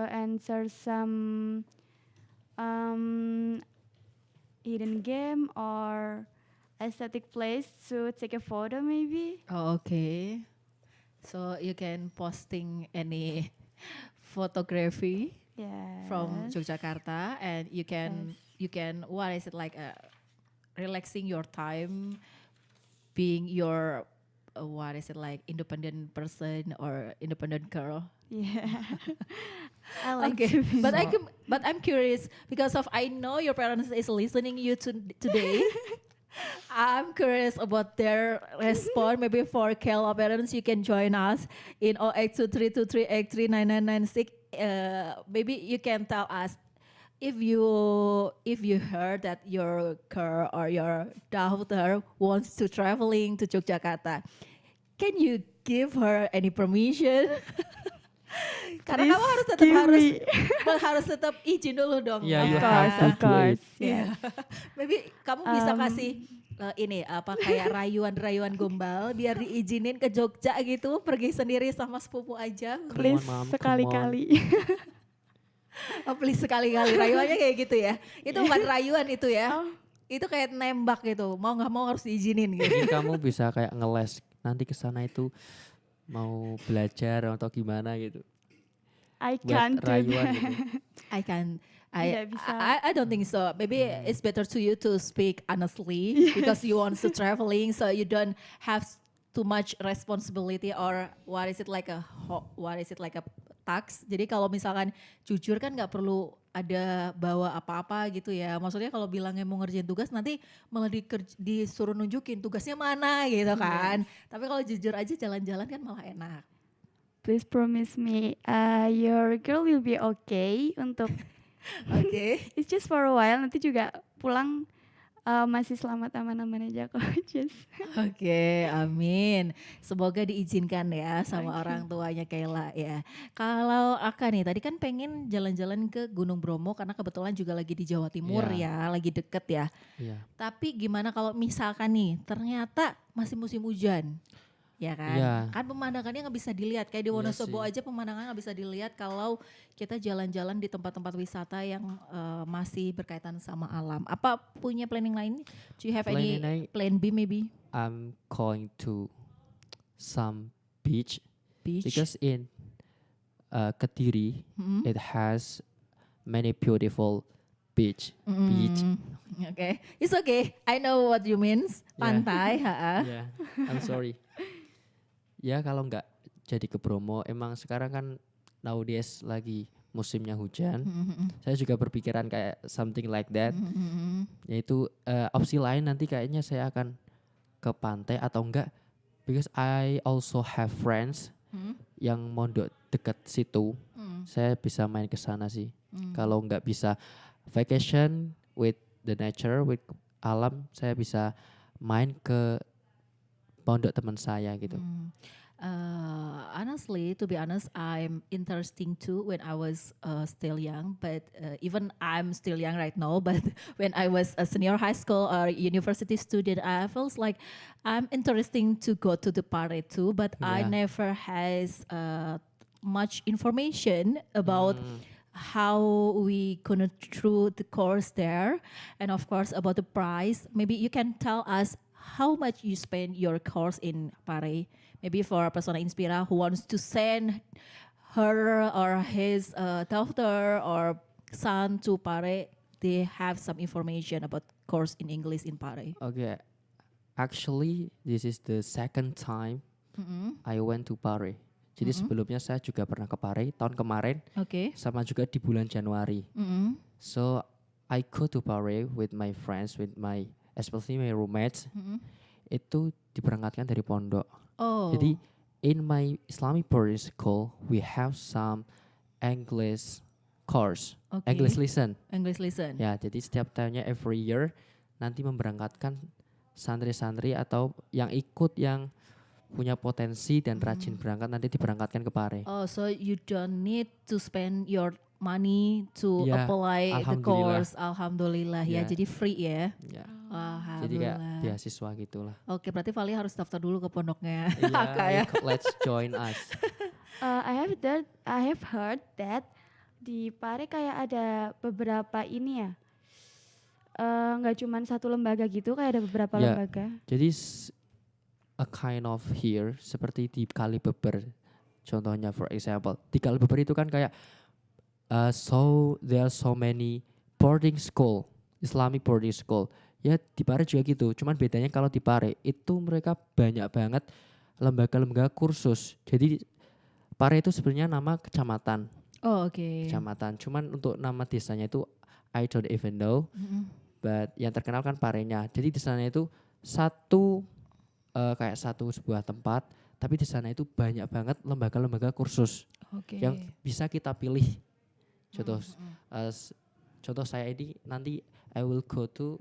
answer some hidden game or aesthetic place to take a photo maybe. Oh, okay. So you can posting any photography Yes. from Yogyakarta, and you can what is it like relaxing your time, being your what is it like independent person or independent girl. Yeah. I like Okay, to be but more. I'm curious because of I know your parents is listening you today. I'm curious about their response. Maybe for Kela parents, you can join us in 082323839996. Maybe you can tell us if you heard that your girl or your daughter wants to traveling to Yogyakarta. Can you give her any permission? Karena kamu harus tetap give me. harus tetap izin dulu dong. Yeah, Of you Mama. course, have to of do course. Iya. Yes. Maybe kamu bisa Um, kasih ini apa kayak rayuan-rayuan gombal biar diizinin ke Jogja gitu, pergi sendiri sama sepupu aja. Come Please on, Mom, come on. sekali-kali. Oh, please sekali-kali rayuannya kayak gitu ya. Itu bukan rayuan itu ya. Oh, Itu kayak nembak gitu. Mau nggak mau harus diizinin gitu. Mungkin kamu bisa kayak ngeles nanti ke sana itu mau belajar atau gimana gitu. I Buat can't do rayuan that. gitu. Tidak bisa. I don't think so. Maybe it's better to you to speak honestly because you want to traveling, so you don't have too much responsibility or what is it like a tax. Jadi kalau misalkan jujur kan nggak perlu ada bawa apa-apa gitu ya. Maksudnya kalau bilangnya mau ngerjain tugas nanti malah disuruh nunjukin tugasnya mana gitu kan. Tapi kalau jujur aja jalan-jalan kan malah enak. Please promise me, your girl will be okay untuk Oke. it's just for a while. Nanti juga pulang masih selamat aman-aman aja kok. Just Oke, amin. Semoga diizinkan ya sama Oke. orang tuanya Kayla ya. Kalau Aka nih, tadi kan pengen jalan-jalan ke Gunung Bromo karena kebetulan juga lagi di Jawa Timur ya, lagi deket ya. Iya. Tapi gimana kalau misalkan nih, ternyata masih musim hujan, ya kan? Iya. Kan pemandangannya nggak bisa dilihat. Kayak di Iya Wonosobo sih. aja pemandangannya nggak bisa dilihat kalau kita jalan-jalan di tempat-tempat wisata yang masih berkaitan sama alam. Apa punya planning lain? Do you have any Planning lain- plan B maybe? I'm going to some beach Beach? because in Kediri Mm-mm. it has many beautiful beach. Beach. Okay, it's okay. I know what you means. Yeah. Pantai, Yeah, I'm sorry. Ya kalau nggak jadi ke Bromo, emang sekarang kan nowadays lagi musimnya hujan. Saya juga berpikiran kayak something like that. Yaitu opsi lain nanti kayaknya saya akan ke pantai atau enggak. Because I also have friends yang mondok dekat situ. Saya bisa main ke sana sih. Kalau nggak bisa vacation with the nature, with alam, saya bisa main ke pondok teman saya gitu. Honestly, to be honest, I'm interesting too when I was still young. But even I'm still young right now. But when I was a senior high school or university student, I felt like I'm interesting to go to the party too. But I Yeah. never has much information about how we gonna through the course there, and of course about the price. Maybe you can tell us how much you spend your course in Pare. Maybe for a persona inspira who wants to send her or his daughter or son to Pare, they have some information about course in English in Pare. Okay, actually this is the second time I went to Pare. Jadi sebelumnya saya juga pernah ke Pare tahun kemarin, Okay. sama juga di bulan Januari. So I go to Pare with my friends, with my especially my roommates. Itu diberangkatkan dari pondok. Oh. Jadi in my Islamic boarding school we have some English course, Oke. English listen. English listen. Ya, jadi setiap tahunnya every year nanti memberangkatkan santri-santri atau yang ikut yang punya potensi dan rajin berangkat nanti diberangkatkan ke Pare. Oh, so you don't need to spend your money to Iya, apply the alhamdulillah. course. Alhamdulillah ya, Iya. jadi free ya. Ya, Wah, jadi kayak alhamdulillah. beasiswa gitulah. Oke, berarti Vali harus daftar dulu ke pondoknya. Iya, Kak ya. let's join us. I have heard that di Pare kayak ada beberapa ini ya. Nggak cuma satu lembaga gitu, kayak ada beberapa Ya. lembaga. Jadi a kind of here seperti di Kalibeber. Contohnya for example, di Kalibeber itu kan kayak so there are so many boarding school, Islamic boarding school. Ya di Pare juga gitu. Cuman bedanya kalau di Pare itu mereka banyak banget lembaga-lembaga kursus. Jadi Pare itu sebenarnya nama kecamatan, Oh, oke. kecamatan. Cuman untuk nama desanya itu I don't even know. Mm-mm. But yang terkenal kan Parenya. Jadi di sana itu satu kayak satu sebuah tempat, tapi di sana itu banyak banget lembaga-lembaga kursus Oke. yang bisa kita pilih. Contoh, Mm-mm. contoh saya ini nanti I will go to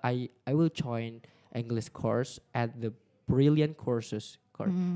I will join English course at the Brilliant Courses.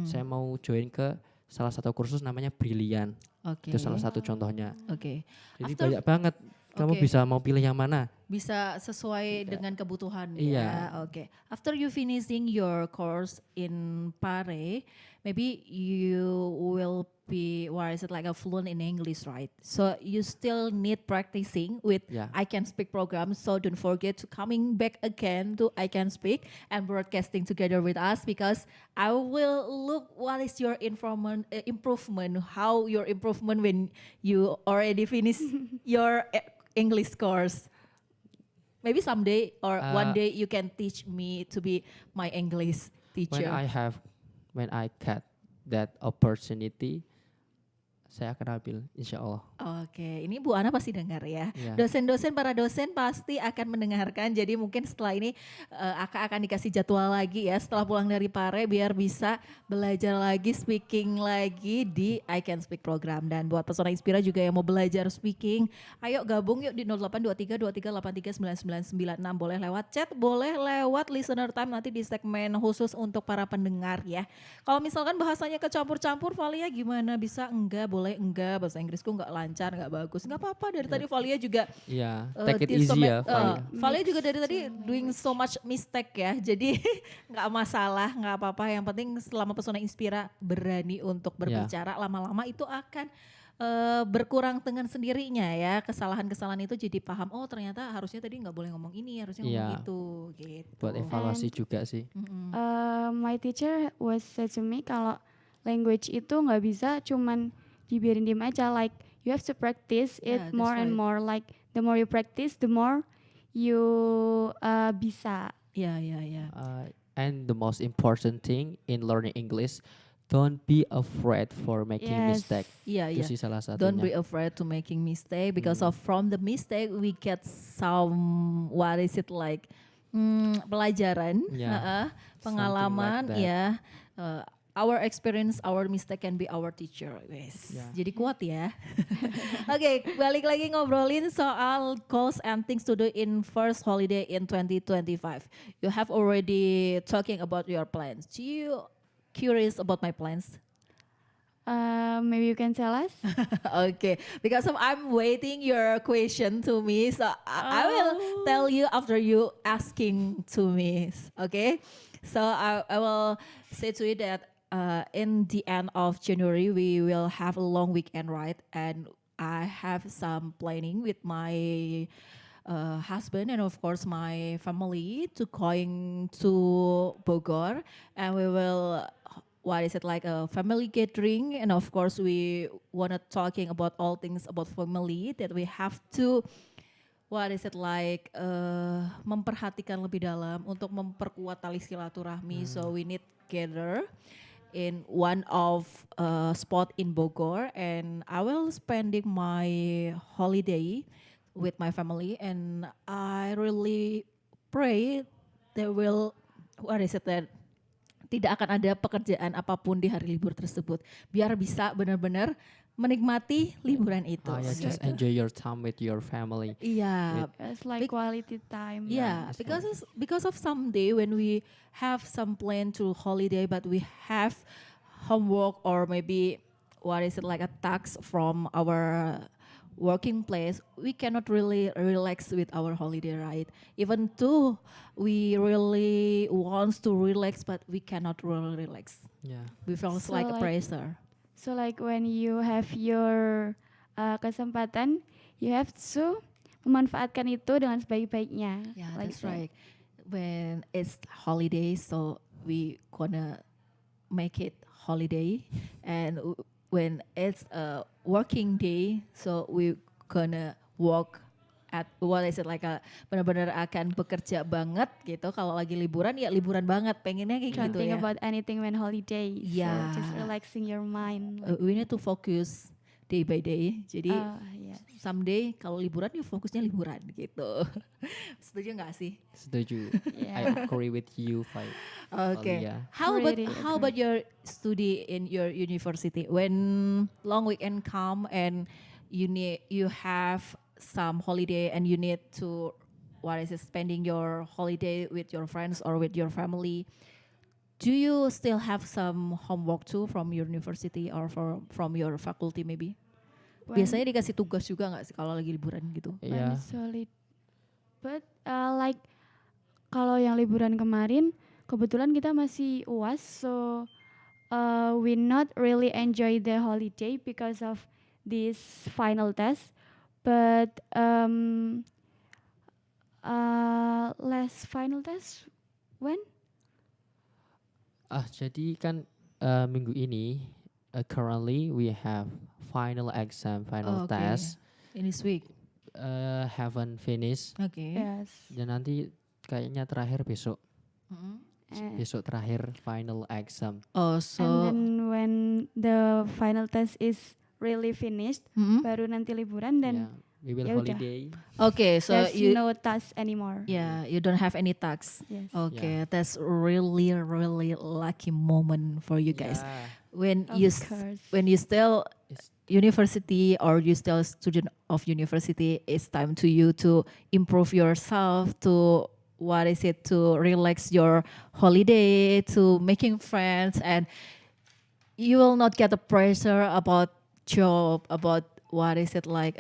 Saya mau join ke salah satu kursus namanya Brilliant. Oke. Itu salah satu contohnya. Oke. Jadi After- banyak banget. Kamu Oke. bisa mau pilih yang mana? Bisa sesuai dengan kebutuhan Iya. ya. Oke. After you finishing your course in Pare, maybe you will be like a fluent in English, right? So you still need practicing with Ya. I Can Speak program. So don't forget to coming back again to I Can Speak and broadcasting together with us because I will look what is your improvement, how your improvement when you already finish your English course. Maybe someday or one day you can teach me to be my English teacher. When I get that opportunity, saya akan ambil, insya Allah. Oke, ini Bu Ana pasti dengar ya. Iya. Dosen-dosen, para dosen pasti akan mendengarkan. Jadi mungkin setelah ini Aka akan dikasih jadwal lagi ya setelah pulang dari Pare biar bisa belajar lagi, speaking lagi di I Can Speak program. Dan buat Pesona Inspira juga yang mau belajar speaking, ayo gabung yuk di 082323839996. Boleh lewat chat, boleh lewat listener time nanti di segmen khusus untuk para pendengar ya. Kalau misalkan bahasanya kecampur-campur, Valia gimana? Bisa enggak? Boleh enggak? Bahasa Inggrisku enggak lancar, enggak bagus. Enggak apa-apa, dari tadi Valia juga Iya, Uh, take it did so easy ma- ya. Valia. Valia juga dari tadi doing so much mistake ya. Jadi nggak masalah, nggak apa-apa. Yang penting selama Pesona Inspira berani untuk berbicara, lama-lama itu akan berkurang dengan sendirinya ya. Kesalahan-kesalahan itu jadi paham. Oh ternyata harusnya tadi nggak boleh ngomong ini, harusnya ngomong Iya. itu. Gitu. Buat evaluasi And- juga sih. Mm-mm. My teacher was said to me kalau language itu nggak bisa cuman dibiarin diem aja, like you have to practice it Yeah, that's more and right. more, like the more you practice the more you bisa. Ya, ya, ya. And the most important thing in learning English, don't be afraid for making Yes. mistake. Iya, Itu iya. sih salah satunya. Don't be afraid to making mistake because of from the mistake we get some what is it like pelajaran, Yeah, pengalaman, something like ya. Our experience, our mistake can be our teacher. Yes. Yeah. Jadi kuat ya. Oke, balik lagi ngobrolin soal goals and things to do in first holiday in 2025. You have already talking about your plans. Do you curious about my plans? Maybe you can tell us. Okay, because I'm waiting your question to me, so I will tell you after you asking to me. Okay, so I will say to you that in the end of January we will have a long weekend, right? And I have some planning with my husband and of course my family to going to Bogor, and we will what is it like a family gathering, and of course we wanna talking about all things about family that we have to what is it like memperhatikan lebih dalam untuk memperkuat tali silaturahmi. So we need gather in one of spot in Bogor, and I will spending my holiday with my family, and I really pray they will what is it that tidak akan ada pekerjaan apapun di hari libur tersebut. Biar bisa benar-benar menikmati liburan itu. Oh yeah, just gitu. enjoy your time with your family. Iya, It's like Bec- quality time. yeah, it's because of someday when we have some plan to holiday, but we have homework or maybe what is it like a tax from our working place, we cannot really relax with our holiday, right? Even though we really wants to relax, but we cannot really relax. Yeah. We feel So like a like- pressure. So like when you have your kesempatan, you have to memanfaatkan itu dengan sebaik-baiknya. Yeah, like that's that. right. When it's holiday, so we gonna make it holiday, and when it's a working day, so we gonna work at what is it like a benar-benar akan bekerja banget gitu. Kalau lagi liburan ya liburan banget, pengennya kayak Don't gitu think ya. about anything when holiday. Yeah. So just relaxing your mind. We need to focus day by day. Jadi Yes. someday kalau liburan ya fokusnya liburan gitu. Setuju nggak sih? Setuju. Yeah. I agree with you, Fai. Okay. yeah. Really How about your study in your university? When long weekend come and you have some holiday and you need to what is it spending your holiday with your friends or with your family? Do you still have some homework too from your university or from your faculty maybe? Biasanya dikasih tugas juga nggak sih kalau lagi liburan gitu? Yeah. Solid. But like kalau yang liburan kemarin kebetulan kita masih UAS, so we not really enjoy the holiday because of this final test. But last final test when? Jadi kan minggu ini currently we have final exam, final Oh, okay. test. In this week. Haven't finished. Okay. Yes. Dan nanti kayaknya terakhir besok. Mm-mm. Besok terakhir final exam. Oh, And so then when the final test is really finished, Mm-mm. baru nanti liburan dan Yeah, we will ya udah. holiday. okay, so there's you no task anymore. you don't have any tax. Yes. Okay, that's really lucky moment for you guys. Yeah, When Of course. when you still it's- university or you still student of university, it's time to you to improve yourself, to what is it, to relax your holiday, to making friends, and you will not get the pressure about job, about what is it like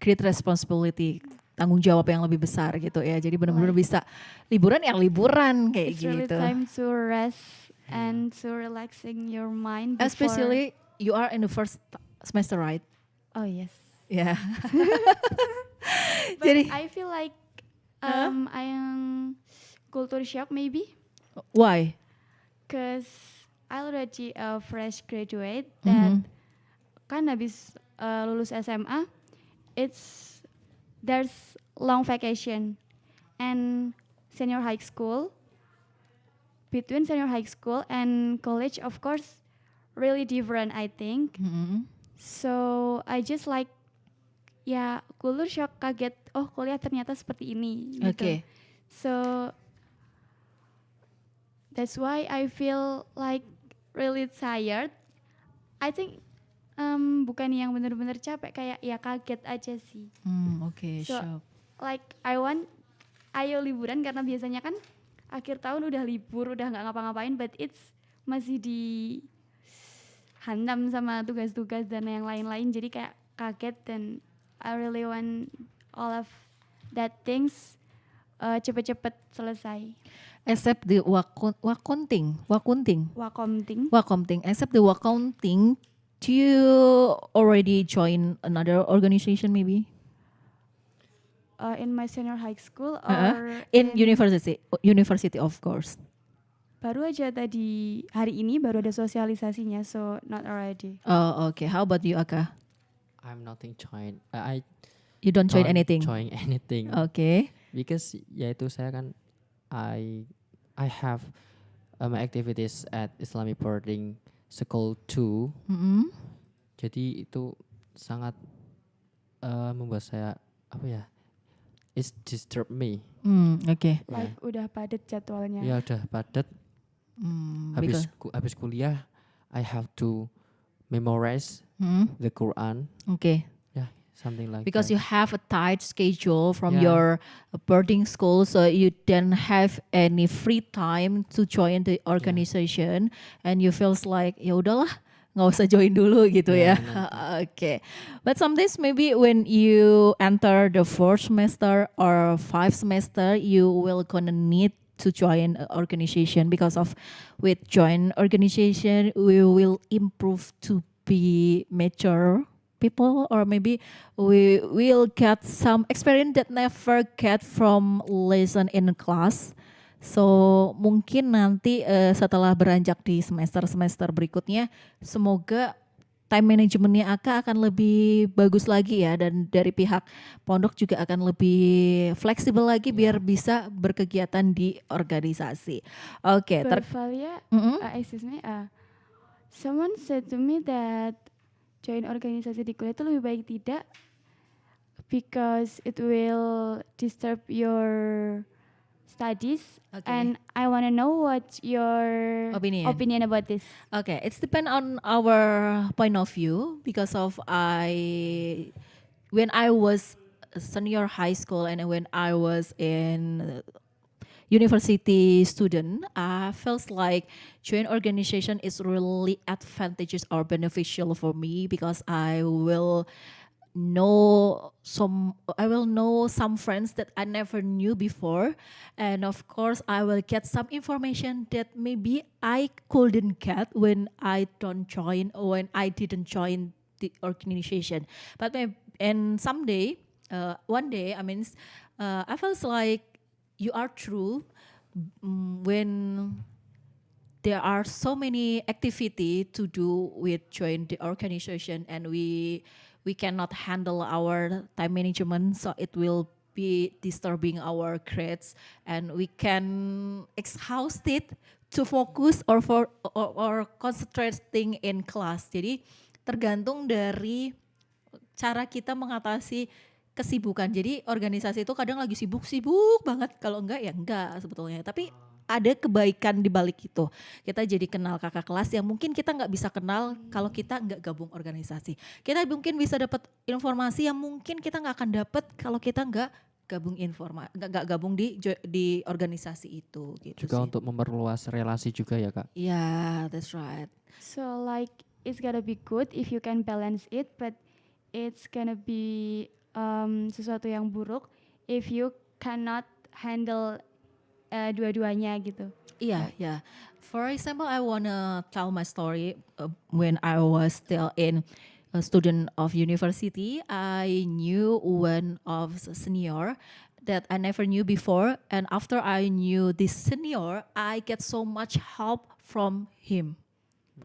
great responsibility, tanggung jawab yang lebih besar gitu ya. Jadi benar-benar bisa liburan ya liburan kayak It's really gitu. time to rest and to relaxing your mind. before- Especially you are in the first semester, right? Oh yes. Yeah. But Jadi I feel like I am culture shock maybe why? because I already a fresh graduate that Mhm. kan habis lulus SMA, there's long vacation and senior high school. Between senior high school and college, of course, really different, I think. Mhm. So I just like, ya culture shock, kaget. Oh kuliah ternyata seperti ini. Gitu. Okay. So that's why I feel like really tired. I think bukan yang benar-benar capek, kayak ya kaget aja sih. Okay, So, sure. Like ayo liburan karena biasanya kan akhir tahun udah libur, udah nggak ngapa-ngapain, but it's masih dihantam sama tugas-tugas dan yang lain-lain, jadi kayak kaget dan I really want all of that things cepet-cepet selesai. Except the wakunting. Except the wakunting, do you already join another organization maybe? In my senior high school or In university of course. baru aja tadi hari ini baru ada sosialisasinya, so not already. Oh, okay. How about you, Aka? I'm nothing join. I You don't join don't anything. join anything. Okay. Because yaitu saya kan I have my activities at Islamic boarding school too. Mm-mm. Jadi itu sangat membuat saya apa ya? It's disturb me. Okay. Like udah padat jadwalnya. Ya udah padat. Because habis kuliah I have to memorize the Quran. okay. Yeah, something like Because that. you have a tight schedule from Yeah. your boarding school, so you don't have any free time to join the organization, and you feels like ya udahlah nggak usah join dulu gitu ya. Ya, nanti. Okay, but sometimes maybe when you enter the fourth semester or fifth semester, you will gonna need to join an organization because of with join organization we will improve to be mature people, or maybe we will get some experience that never get from lesson in class. So mungkin nanti setelah beranjak di semester-semester berikutnya, semoga time manajemennya Aka akan lebih bagus lagi ya, dan dari pihak pondok juga akan lebih fleksibel lagi biar bisa berkegiatan di organisasi. Oke, But Valia, excuse me, someone said to me that join organisasi di kuliah itu lebih baik tidak, because it will disturb your studies. Okay. And I want to know what your Opinion. about this. Okay, it's depend on our point of view because of when I was a senior high school and when I was in university student, I feels like joint organization is really advantageous or beneficial for me because I will know some friends that I never knew before, and of course I will get some information that maybe I couldn't get when I didn't join the organization. But and someday, one day, I felt like you are true when there are so many activity to do with join the organization, and we cannot handle our time management, so it will be disturbing our grades, and we can exhausted to focus or concentrating in class. Jadi tergantung dari cara kita mengatasi kesibukan. Jadi organisasi itu kadang lagi sibuk banget, kalau enggak ya enggak sebetulnya. Tapi ada kebaikan di balik itu. Kita jadi kenal kakak kelas yang mungkin kita nggak bisa kenal kalau kita nggak gabung organisasi. Kita mungkin bisa dapat informasi yang mungkin kita nggak akan dapat kalau kita nggak gabung di organisasi itu. Gitu Juga sih. untuk memperluas relasi juga ya Kak. Yeah, that's right. So like it's gonna be good if you can balance it, but it's gonna be sesuatu yang buruk if you cannot handle dua-duanya gitu. Yeah. For example, I wanna tell my story. When I was still in a student of university, I knew one of the senior that I never knew before, and after I knew this senior, I get so much help from him.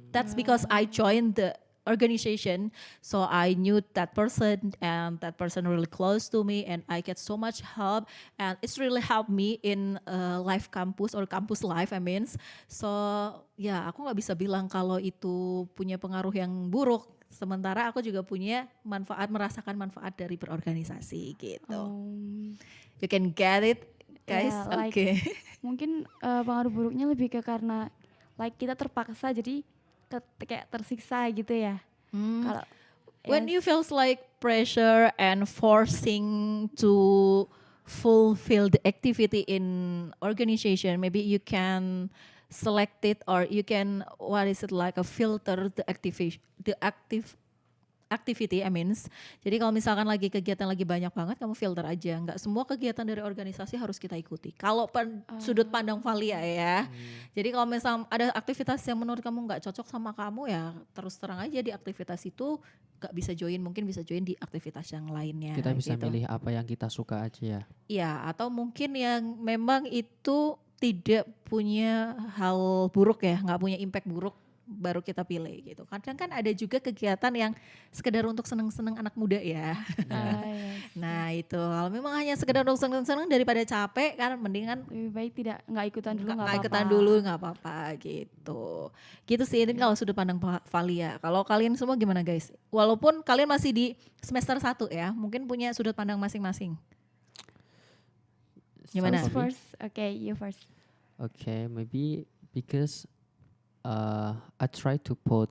That's because I joined the organization, so I knew that person, and that person really close to me, and I get so much help, and it's really helped me in life campus or campus life. So ya aku nggak bisa bilang kalau itu punya pengaruh yang buruk. Sementara aku juga punya merasakan manfaat dari berorganisasi gitu. You can get it, guys. Yeah, like, Okay. Mungkin pengaruh buruknya lebih ke karena like kita terpaksa jadi kayak tersiksa gitu ya. Kalau when you feels like pressure and forcing to fulfill the activity in organization, maybe you can select it, or you can like a filter the activity. Jadi kalau misalkan lagi kegiatan lagi banyak banget, kamu filter aja. Nggak semua kegiatan dari organisasi harus kita ikuti. Kalau sudut pandang Valia ya. Jadi kalau misalkan ada aktivitas yang menurut kamu nggak cocok sama kamu, ya terus terang aja di aktivitas itu nggak bisa join. Mungkin bisa join di aktivitas yang lainnya. Kita bisa gitu. milih apa yang kita suka aja ya. Iya, atau mungkin yang memang itu tidak punya hal buruk ya, nggak punya impact buruk, baru kita pilih gitu. Kadang kan ada juga kegiatan yang sekedar untuk seneng-seneng anak muda ya. yes. Nah itu kalau memang hanya sekedar untuk seneng-seneng daripada capek kan, mendingan Lebih baik nggak ikutan dulu, nggak nggak apa-apa. ikutan dulu nggak apa-apa gitu. Gitu sih ini kalau sudut pandang Valia. Kalau kalian semua gimana guys? Walaupun kalian masih di semester 1 ya, mungkin punya sudut pandang masing-masing. Gimana? Who's first? Okay, you first. Okay, maybe because I try to put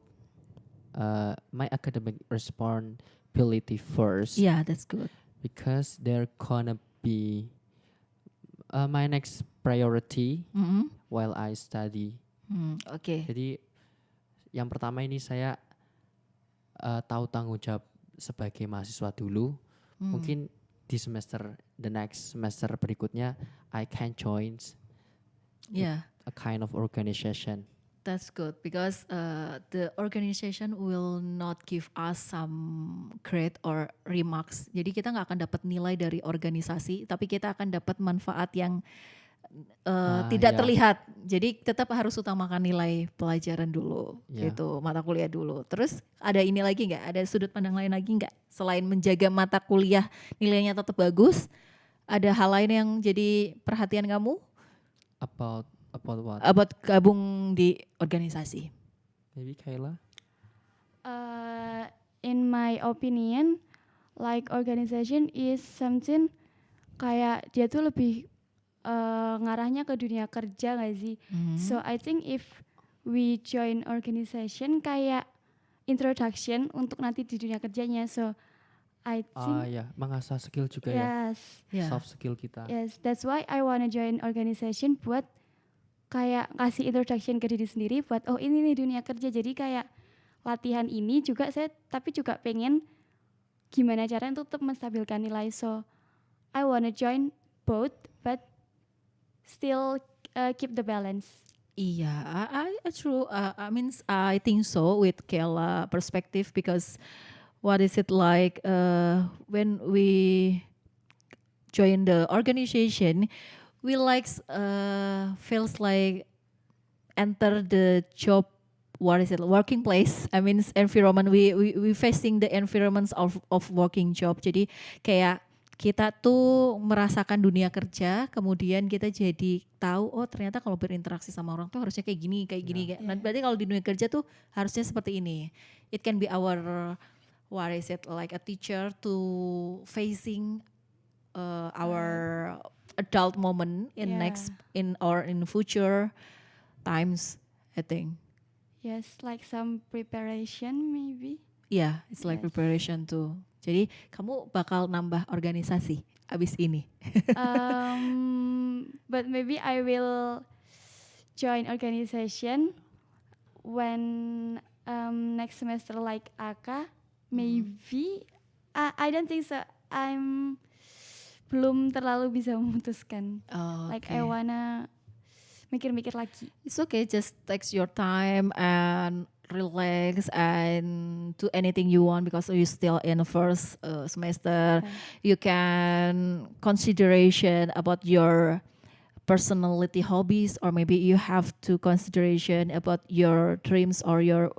my academic responsibility first Yeah, that's good. because they're gonna be my next priority Mm-mm. while I study. Oke. Jadi yang pertama ini saya tahu tanggung jawab sebagai mahasiswa dulu. Mungkin di the next semester berikutnya I can join Yeah, a kind of organization. that's good because the organization will not give us some grade or remarks. Jadi kita nggak akan dapat nilai dari organisasi, tapi kita akan dapat manfaat yang tidak ya. terlihat. Jadi tetap harus utamakan nilai pelajaran dulu, Ya. gitu, mata kuliah dulu. Terus ada ini lagi nggak? Ada sudut pandang lain lagi nggak? Selain menjaga mata kuliah nilainya tetap bagus, ada hal lain yang jadi perhatian kamu About what? about gabung di organisasi? Maybe Kayla? In my opinion, like organization is something kayak dia tuh lebih ngarahnya ke dunia kerja nggak sih? So I think if we join organization kayak introduction untuk nanti di dunia kerjanya. So I think Ya, mengasah skill juga yes, Yeah. soft skill kita. yes, that's why I wanna join organization buat kayak kasih introduction ke diri sendiri buat oh ini nih dunia kerja. Jadi kayak latihan ini juga saya tapi juga pengen gimana caranya untuk tetap menstabilkan nilai. So I wanna join both but still keep the balance. Iya, true. I think so with Kayla perspective because what is it like when we join the organization, we like feels like enter the job. What is it? Working place. I mean environment. We facing the environments of working job. Jadi kayak kita tuh merasakan dunia kerja, kemudian kita jadi tahu oh ternyata kalau berinteraksi sama orang tuh harusnya kayak gini. Yeah. Nah, berarti kalau di dunia kerja tuh harusnya seperti ini. It can be our what is it like a teacher to facing our adult moment in Yeah. future times, I think. Yes, like some preparation maybe. Yeah, it's like Yes. preparation too. Jadi kamu bakal nambah organisasi abis ini. But maybe I will join organization when next semester like AK. Maybe I don't think so. I'm belum terlalu bisa memutuskan. Like I wanna mikir-mikir lagi. It's okay, just take your time and relax and do anything you want because you still in the first semester. You can consideration about your personality hobbies or maybe you have to consideration about your dreams or your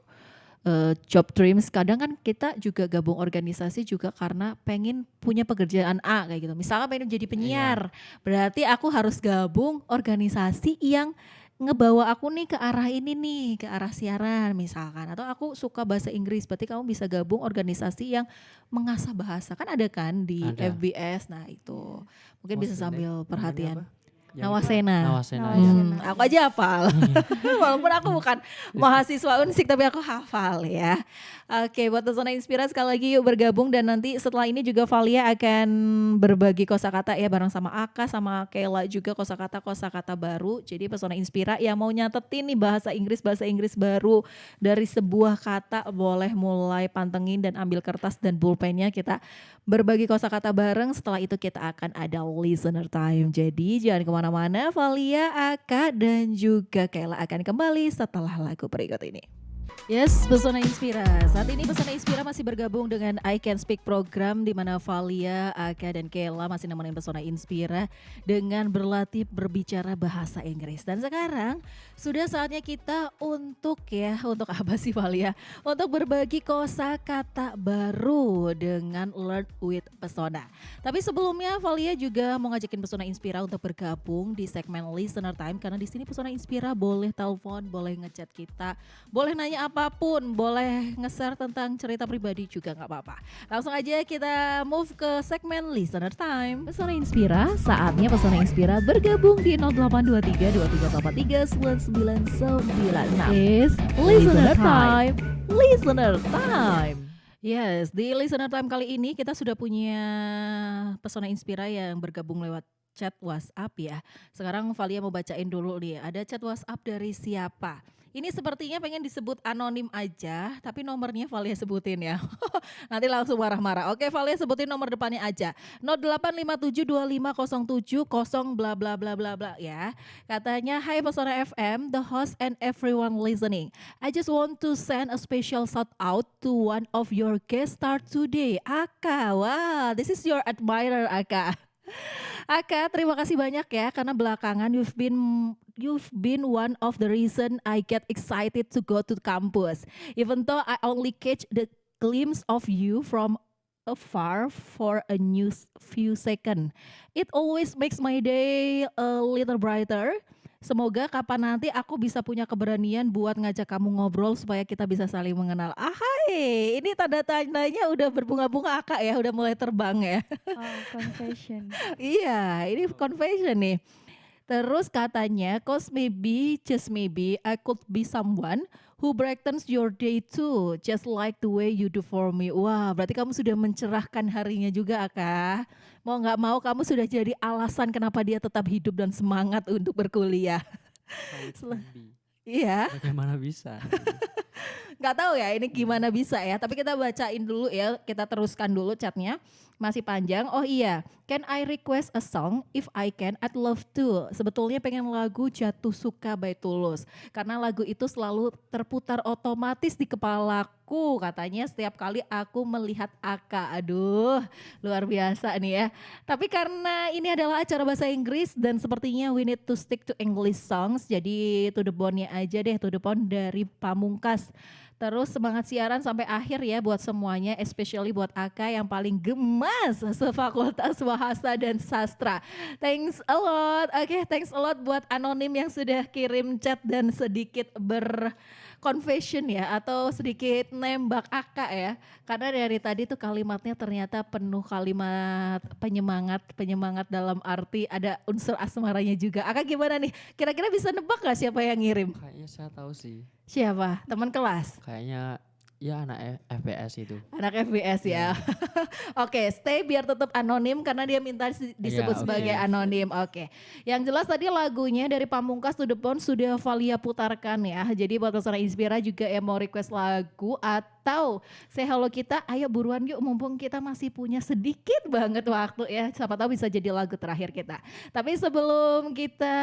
job dreams. Kadang kan kita juga gabung organisasi juga karena pengen punya pekerjaan A kayak gitu. Misalnya pengen jadi penyiar, berarti aku harus gabung organisasi yang ngebawa aku nih ke arah ini nih, ke arah siaran misalkan. Atau aku suka bahasa Inggris, berarti kamu bisa gabung organisasi yang mengasah bahasa. Kan ada kan di Ada. FBS, nah itu. Mungkin bisa What's the sambil name? perhatian. Namanya apa? Yang Nawasena. Nawasena, ya. Nawasena. Aku aja hafal. Walaupun aku bukan mahasiswa Unsik tapi aku hafal ya. Oke, buat Pesona Inspira sekali lagi yuk bergabung dan nanti setelah ini juga Valia akan berbagi kosakata ya bareng sama Aka sama Kayla juga kosakata baru. Jadi Pesona Inspira yang mau nyatetin nih bahasa Inggris baru dari sebuah kata boleh mulai pantengin dan ambil kertas dan pulpennya kita berbagi kosakata bareng. Setelah itu kita akan ada listener time. Jadi jangan kemana-mana, Valia, Aka dan juga Kayla akan kembali setelah lagu berikut ini. Yes, Pesona Inspira. Saat ini Pesona Inspira masih bergabung dengan I Can Speak program di mana Valia, Aka dan Kayla masih nemenin Pesona Inspira dengan berlatih berbicara bahasa Inggris. Dan sekarang sudah saatnya kita untuk apa sih Valia? Untuk berbagi kosakata baru dengan Learn with Pesona. Tapi sebelumnya Valia juga mau ngajakin Pesona Inspira untuk bergabung di segmen Listener Time karena di sini Pesona Inspira boleh telepon, boleh ngechat kita, boleh nanya apapun, boleh nge-share tentang cerita pribadi juga nggak apa-apa. Langsung aja kita move ke segmen Listener Time. Pesona Inspira, saatnya Pesona Inspira bergabung di 0823 2383 9996. Is Listener Time. Listener Time. Yes, di Listener Time kali ini kita sudah punya Pesona Inspira yang bergabung lewat chat WhatsApp ya. Sekarang Valia mau bacain dulu nih, ada chat WhatsApp dari siapa? Ini sepertinya pengen disebut anonim aja, tapi nomornya Valia sebutin ya. Nanti langsung marah-marah. Oke, Valia sebutin nomor depannya aja. 08572507 bla bla bla bla bla ya. Katanya, "Hai Pesona FM, the host and everyone listening. I just want to send a special shout out to one of your guest star today, Aka. Wow, this is your admirer, Aka." Aka, terima kasih banyak ya karena belakangan you've been one of the reason I get excited to go to campus. Even though I only catch the glimpse of you from afar for a few seconds. It always makes my day a little brighter. Semoga kapan nanti aku bisa punya keberanian buat ngajak kamu ngobrol supaya kita bisa saling mengenal. Ahai, ini tanda tandanya udah berbunga-bunga Kak ya, udah mulai terbang ya. Oh, confession. Iya, ini confession nih. Terus katanya, cause maybe, just maybe, I could be someone who brightens your day too, just like the way you do for me. Wah, berarti kamu sudah mencerahkan harinya juga, Aka. Mau nggak mau, kamu sudah jadi alasan kenapa dia tetap hidup dan semangat untuk berkuliah. How it Sel- can be. Iya. Bagaimana bisa? Nggak tahu ya ini gimana bisa ya, tapi kita bacain dulu ya, kita teruskan dulu chatnya, masih panjang. Oh iya, can I request a song? If I can, I'd love to. Sebetulnya pengen lagu Jatuh Suka by Tulus, karena lagu itu selalu terputar otomatis di kepalaku, katanya setiap kali aku melihat Aka. Aduh, luar biasa nih ya. Tapi karena ini adalah acara bahasa Inggris dan sepertinya we need to stick to English songs, jadi to the bone-nya aja deh, to the bone dari Pamungkas. Terus semangat siaran sampai akhir ya buat semuanya, especially buat Aka yang paling gemas sefakultas bahasa dan sastra. Thanks a lot. Oke, thanks a lot buat anonim yang sudah kirim chat dan sedikit confession ya, atau sedikit nembak Aka ya. Karena dari tadi tuh kalimatnya ternyata penuh kalimat penyemangat dalam arti ada unsur asmaranya juga. Aka gimana nih? Kira-kira bisa nebak gak siapa yang ngirim? Kayaknya saya tahu sih. Siapa? Teman kelas? Kayaknya ya anak FBS itu. Anak FBS ya. Oke, stay biar tetap anonim karena dia minta disebut Iya, sebagai oke. anonim. Oke. Yang jelas tadi lagunya dari Pamungkas to the Bone sudah Valia putarkan ya. Jadi buat Pesona Inspira juga yang mau request lagu atau say hello kita, ayo buruan yuk mumpung kita masih punya sedikit banget waktu ya. Siapa tahu bisa jadi lagu terakhir kita. Tapi sebelum kita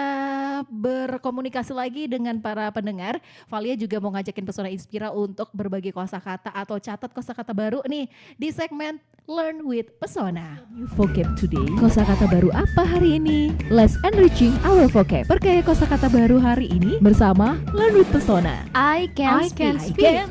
berkomunikasi lagi dengan para pendengar, Valia juga mau ngajakin Pesona Inspira untuk berbagi kosakata atau catat kosakata baru nih di segmen Learn with Pesona. New vocab today. Kosakata baru apa hari ini? Let's enriching our vocab. Perkaya kosakata baru hari ini bersama Learn with Pesona. I can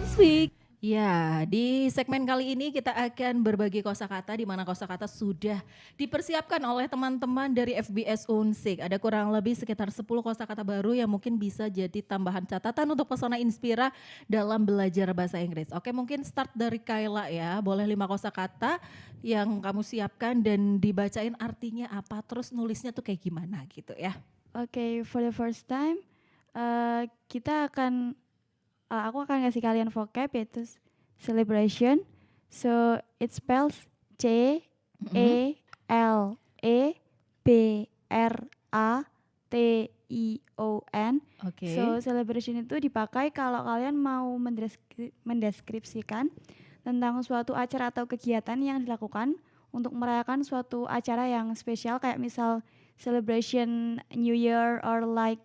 speak. Ya, di segmen kali ini kita akan berbagi kosakata di mana kosakata sudah dipersiapkan oleh teman-teman dari FBS Unsik. Ada kurang lebih sekitar 10 kosakata baru yang mungkin bisa jadi tambahan catatan untuk Pesona Inspira dalam belajar bahasa Inggris. Oke, mungkin start dari Kayla ya. Boleh 5 kosakata yang kamu siapkan dan dibacain artinya apa, terus nulisnya tuh kayak gimana gitu ya. Okay, for the first time, aku akan kasih kalian vocab yaitu celebration. So it spells CELEBRATION. Oke. So celebration itu dipakai kalau kalian mau mendeskripsikan tentang suatu acara atau kegiatan yang dilakukan untuk merayakan suatu acara yang spesial, kayak misal celebration New Year or like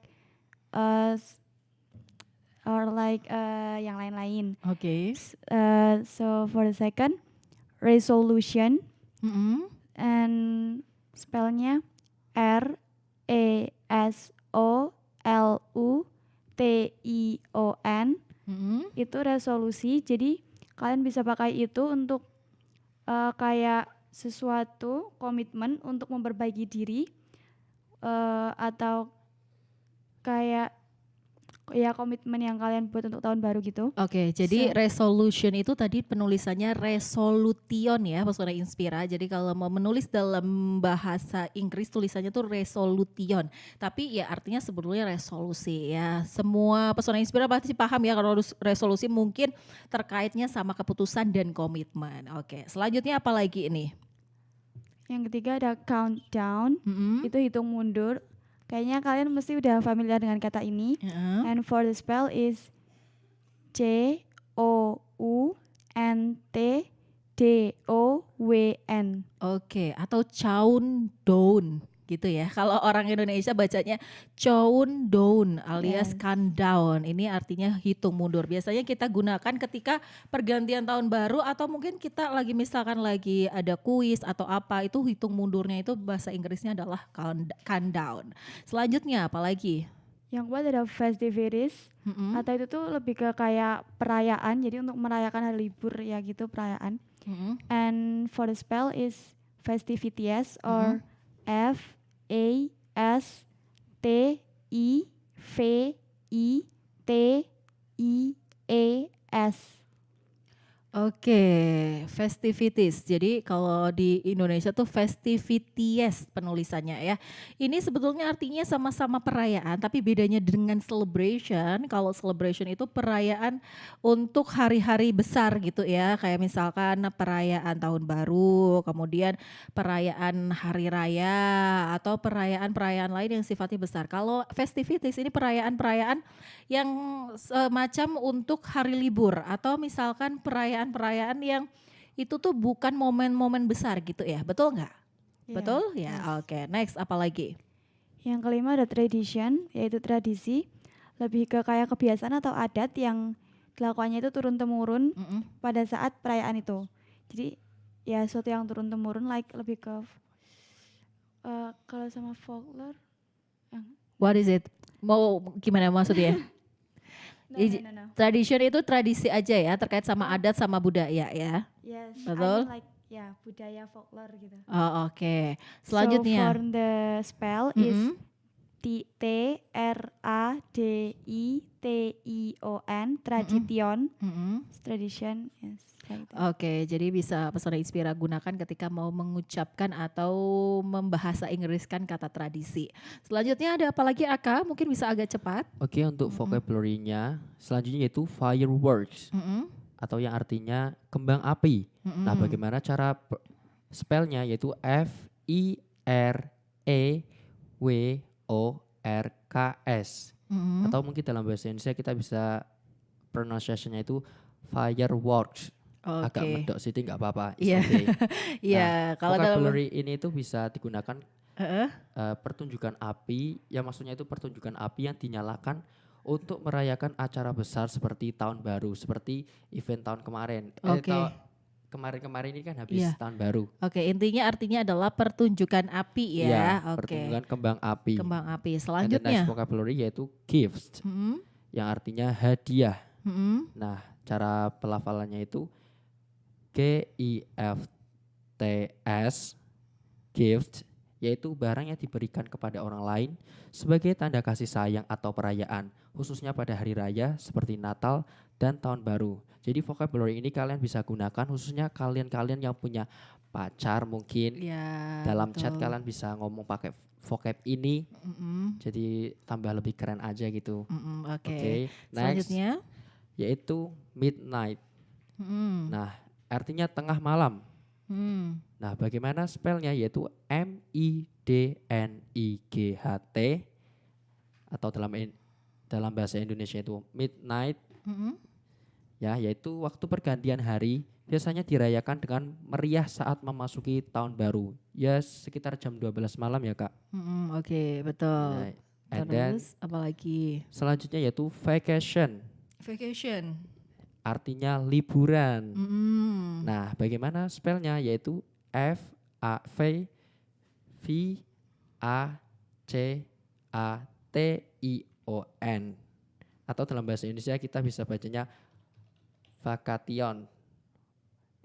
yang lain-lain. Oke. So for the second, resolution, Mm-mm. and spellnya RESOLUTION. Mm-mm. Itu resolusi, jadi kalian bisa pakai itu untuk kayak sesuatu komitmen untuk memperbaiki diri, atau kayak ya komitmen yang kalian buat untuk tahun baru gitu. Oke, jadi So- resolution itu tadi penulisannya resolution ya, Pesona Inspira. Jadi kalau mau menulis dalam bahasa Inggris tulisannya tuh resolution. Tapi ya artinya sebetulnya resolusi ya. Semua Pesona Inspira pasti paham ya kalau resolusi mungkin terkaitnya sama keputusan dan komitmen. Oke, selanjutnya apa lagi ini? Yang ketiga ada countdown, Mm-mm. itu hitung mundur. Kayaknya kalian mesti udah familiar dengan kata ini. Heeh. And for the spell is COUNTDOWN. Oke, atau countdown gitu ya. Kalau orang Indonesia bacanya countdown alias Yes. countdown. Ini artinya hitung mundur. Biasanya kita gunakan ketika pergantian tahun baru atau mungkin kita lagi misalkan lagi ada kuis atau apa, itu hitung mundurnya itu bahasa Inggrisnya adalah countdown. Selanjutnya apa lagi? Yang keempat ada festivities, Mm-mm. atau itu tuh lebih ke kayak perayaan, jadi untuk merayakan hari libur ya gitu, perayaan. Mm-mm. And for the spell is festivities or FASTIVITIES. Oke, festivities. Jadi kalau di Indonesia tuh festivities penulisannya ya. Ini sebetulnya artinya sama-sama perayaan, tapi bedanya dengan celebration. Kalau celebration itu perayaan untuk hari-hari besar gitu ya. Kayak misalkan perayaan tahun baru, kemudian perayaan hari raya atau perayaan-perayaan lain yang sifatnya besar. Kalau festivities ini perayaan-perayaan yang semacam untuk hari libur atau misalkan perayaan-perayaan yang itu tuh bukan momen-momen besar gitu ya, betul nggak? Iya, Betul ya, yes. oke. Next apa lagi? Yang kelima ada tradition, yaitu tradisi, lebih ke kayak kebiasaan atau adat yang dilakukannya itu turun-temurun Mm-mm. pada saat perayaan itu. Jadi ya sesuatu yang turun-temurun, like lebih ke kalau sama folklore. What is it? Mau gimana maksudnya? Tradition itu tradisi aja ya, terkait sama adat sama budaya ya. Yes, Betul. I mean like ya budaya folklore gitu. Oh, oke. So Selanjutnya. for the spell is Mm-mm. TRADITION, tradition, Mm-mm. tradition, yes. Kayak gitu. Oke, jadi bisa Pesona Inspira gunakan ketika mau mengucapkan atau membahasa Inggriskan kata tradisi. Selanjutnya ada apa lagi Aka? Mungkin bisa agak cepat. Oke, untuk vocabulary-nya selanjutnya yaitu fireworks Mm-mm. atau yang artinya kembang api. Mm-mm. Nah, bagaimana cara spellnya yaitu FIREWORKS Mm-mm. atau mungkin dalam bahasa Indonesia kita bisa pronunciation-nya itu fireworks. Agak Oke. medok sih nggak apa-apa. it's Iya. okay. Iya, kalau dalam Vocabulary ini itu bisa digunakan Heeh. pertunjukan api, yang maksudnya itu pertunjukan api yang dinyalakan untuk merayakan acara besar seperti tahun baru, seperti event tahun kemarin. Oke. Kemarin-kemarin ini kan habis Iya. tahun baru. Oke, intinya artinya adalah pertunjukan api ya. Oke. Pertunjukan kembang api. Kembang api. And the Selanjutnya. next vocabulary yaitu gifts, Mm-mm. yang artinya hadiah. Mm-mm. Nah, cara pelafalannya itu GIFTS, gift, yaitu barang yang diberikan kepada orang lain sebagai tanda kasih sayang atau perayaan, khususnya pada hari raya seperti Natal dan Tahun Baru. Jadi vocabulary ini kalian bisa gunakan khususnya kalian-kalian yang punya pacar mungkin. Ya, Dalam betul. chat kalian bisa ngomong pakai vocab ini, Mm-mm. jadi tambah lebih keren aja gitu. Mm-mm. Oke. Oke, next Selanjutnya. yaitu midnight. Mm-mm. Nah, artinya tengah malam. Mm. Nah, bagaimana spellnya yaitu MIDNIGHT atau dalam bahasa Indonesia itu midnight Mm-mm. ya, yaitu waktu pergantian hari biasanya dirayakan dengan meriah saat memasuki tahun baru. Ya sekitar jam 12 malam ya, Kak. Mm-mm. Oke, betul. Nah, and then Terus apa lagi? selanjutnya yaitu vacation, Vacation. artinya liburan. Mm-mm. Nah, bagaimana spellnya yaitu FAVACATION atau dalam bahasa Indonesia kita bisa bacanya vacation.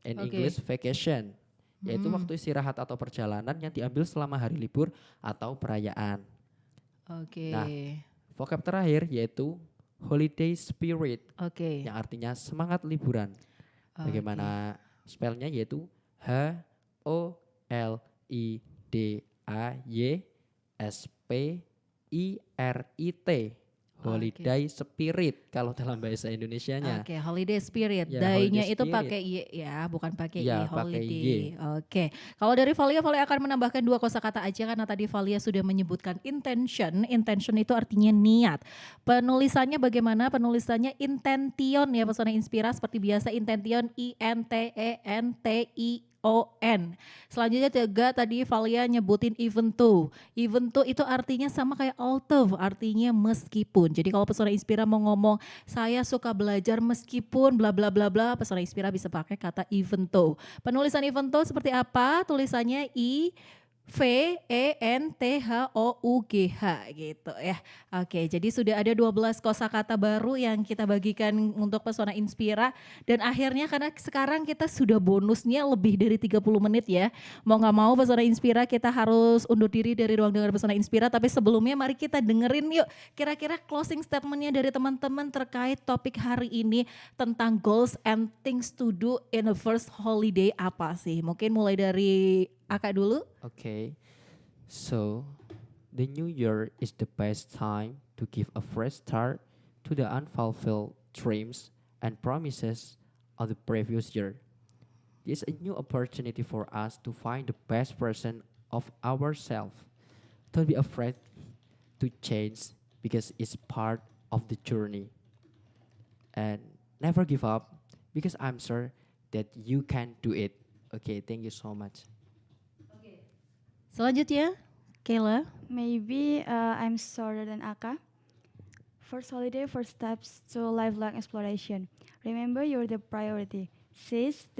In Oke. English vacation, yaitu waktu istirahat atau perjalanan yang diambil selama hari libur atau perayaan. Oke. Nah, vocab terakhir yaitu holiday spirit, Oke. yang artinya semangat liburan. Bagaimana spellnya, yaitu HOLIDAYSPIRIT, holiday spirit kalau dalam bahasa Indonesianya. Oke, holiday spirit. Ya, Day-nya holiday itu spirit. pakai Y ya, bukan pakai Ya, I, pakai holiday. Y. Oke. Kalau dari Valia, Valia akan menambahkan 2 kosakata aja karena tadi Valia sudah menyebutkan intention. Intention itu artinya niat. Penulisannya bagaimana? Penulisannya intention ya, Pesona Inspira, seperti biasa intention INTENTION. Selanjutnya juga tadi Valia nyebutin even though. Even though itu artinya sama kayak although, artinya meskipun. Jadi kalau Pesona Inspira mau ngomong saya suka belajar meskipun bla bla bla bla, Pesona Inspira bisa pakai kata even though. Penulisan even though seperti apa? Tulisannya IVENTHOUGH gitu ya. Oke, jadi sudah ada 12 kosakata baru yang kita bagikan untuk Pesona Inspira, dan akhirnya karena sekarang kita sudah bonusnya lebih dari 30 menit ya. Mau nggak mau Pesona Inspira kita harus undur diri dari ruang dengar Pesona Inspira, tapi sebelumnya mari kita dengerin yuk kira-kira closing statementnya dari teman-teman terkait topik hari ini tentang goals and things to do in the first holiday apa sih? Mungkin mulai dari Aka dulu. Okay, so the new year is the best time to give a fresh start to the unfulfilled dreams and promises of the previous year. It's a new opportunity for us to find the best version of ourselves. Don't be afraid to change because it's part of the journey. And never give up because I'm sure that you can do it. Okay, thank you so much. Selanjutnya, Kayla. Maybe I'm shorter than Aka. First holiday, first steps to lifelong exploration. Remember, you're the priority. Seize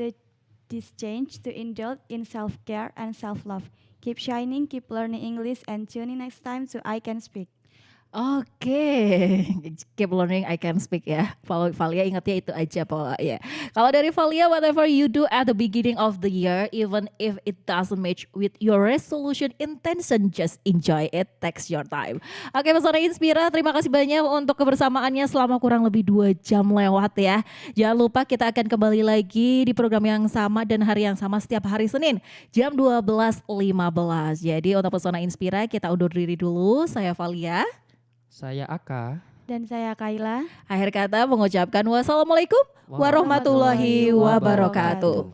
this change to indulge in self-care and self-love. Keep shining, keep learning English, and tune in next time so I can speak. Oke, keep learning I can speak ya. Valia ingatnya itu aja ya. Kalau dari Valia, whatever you do at the beginning of the year, even if it doesn't match with your resolution intention, just enjoy it, takes your time. Oke, Pesona Inspira, terima kasih banyak untuk kebersamaannya selama kurang lebih 2 jam lewat ya. Jangan lupa kita akan kembali lagi di program yang sama dan hari yang sama setiap hari Senin jam 12.15. Jadi untuk Pesona Inspira kita undur diri dulu. Saya Valia. Saya Aka. Dan saya Kayla. Akhir kata mengucapkan wassalamualaikum warahmatullahi wabarakatuh.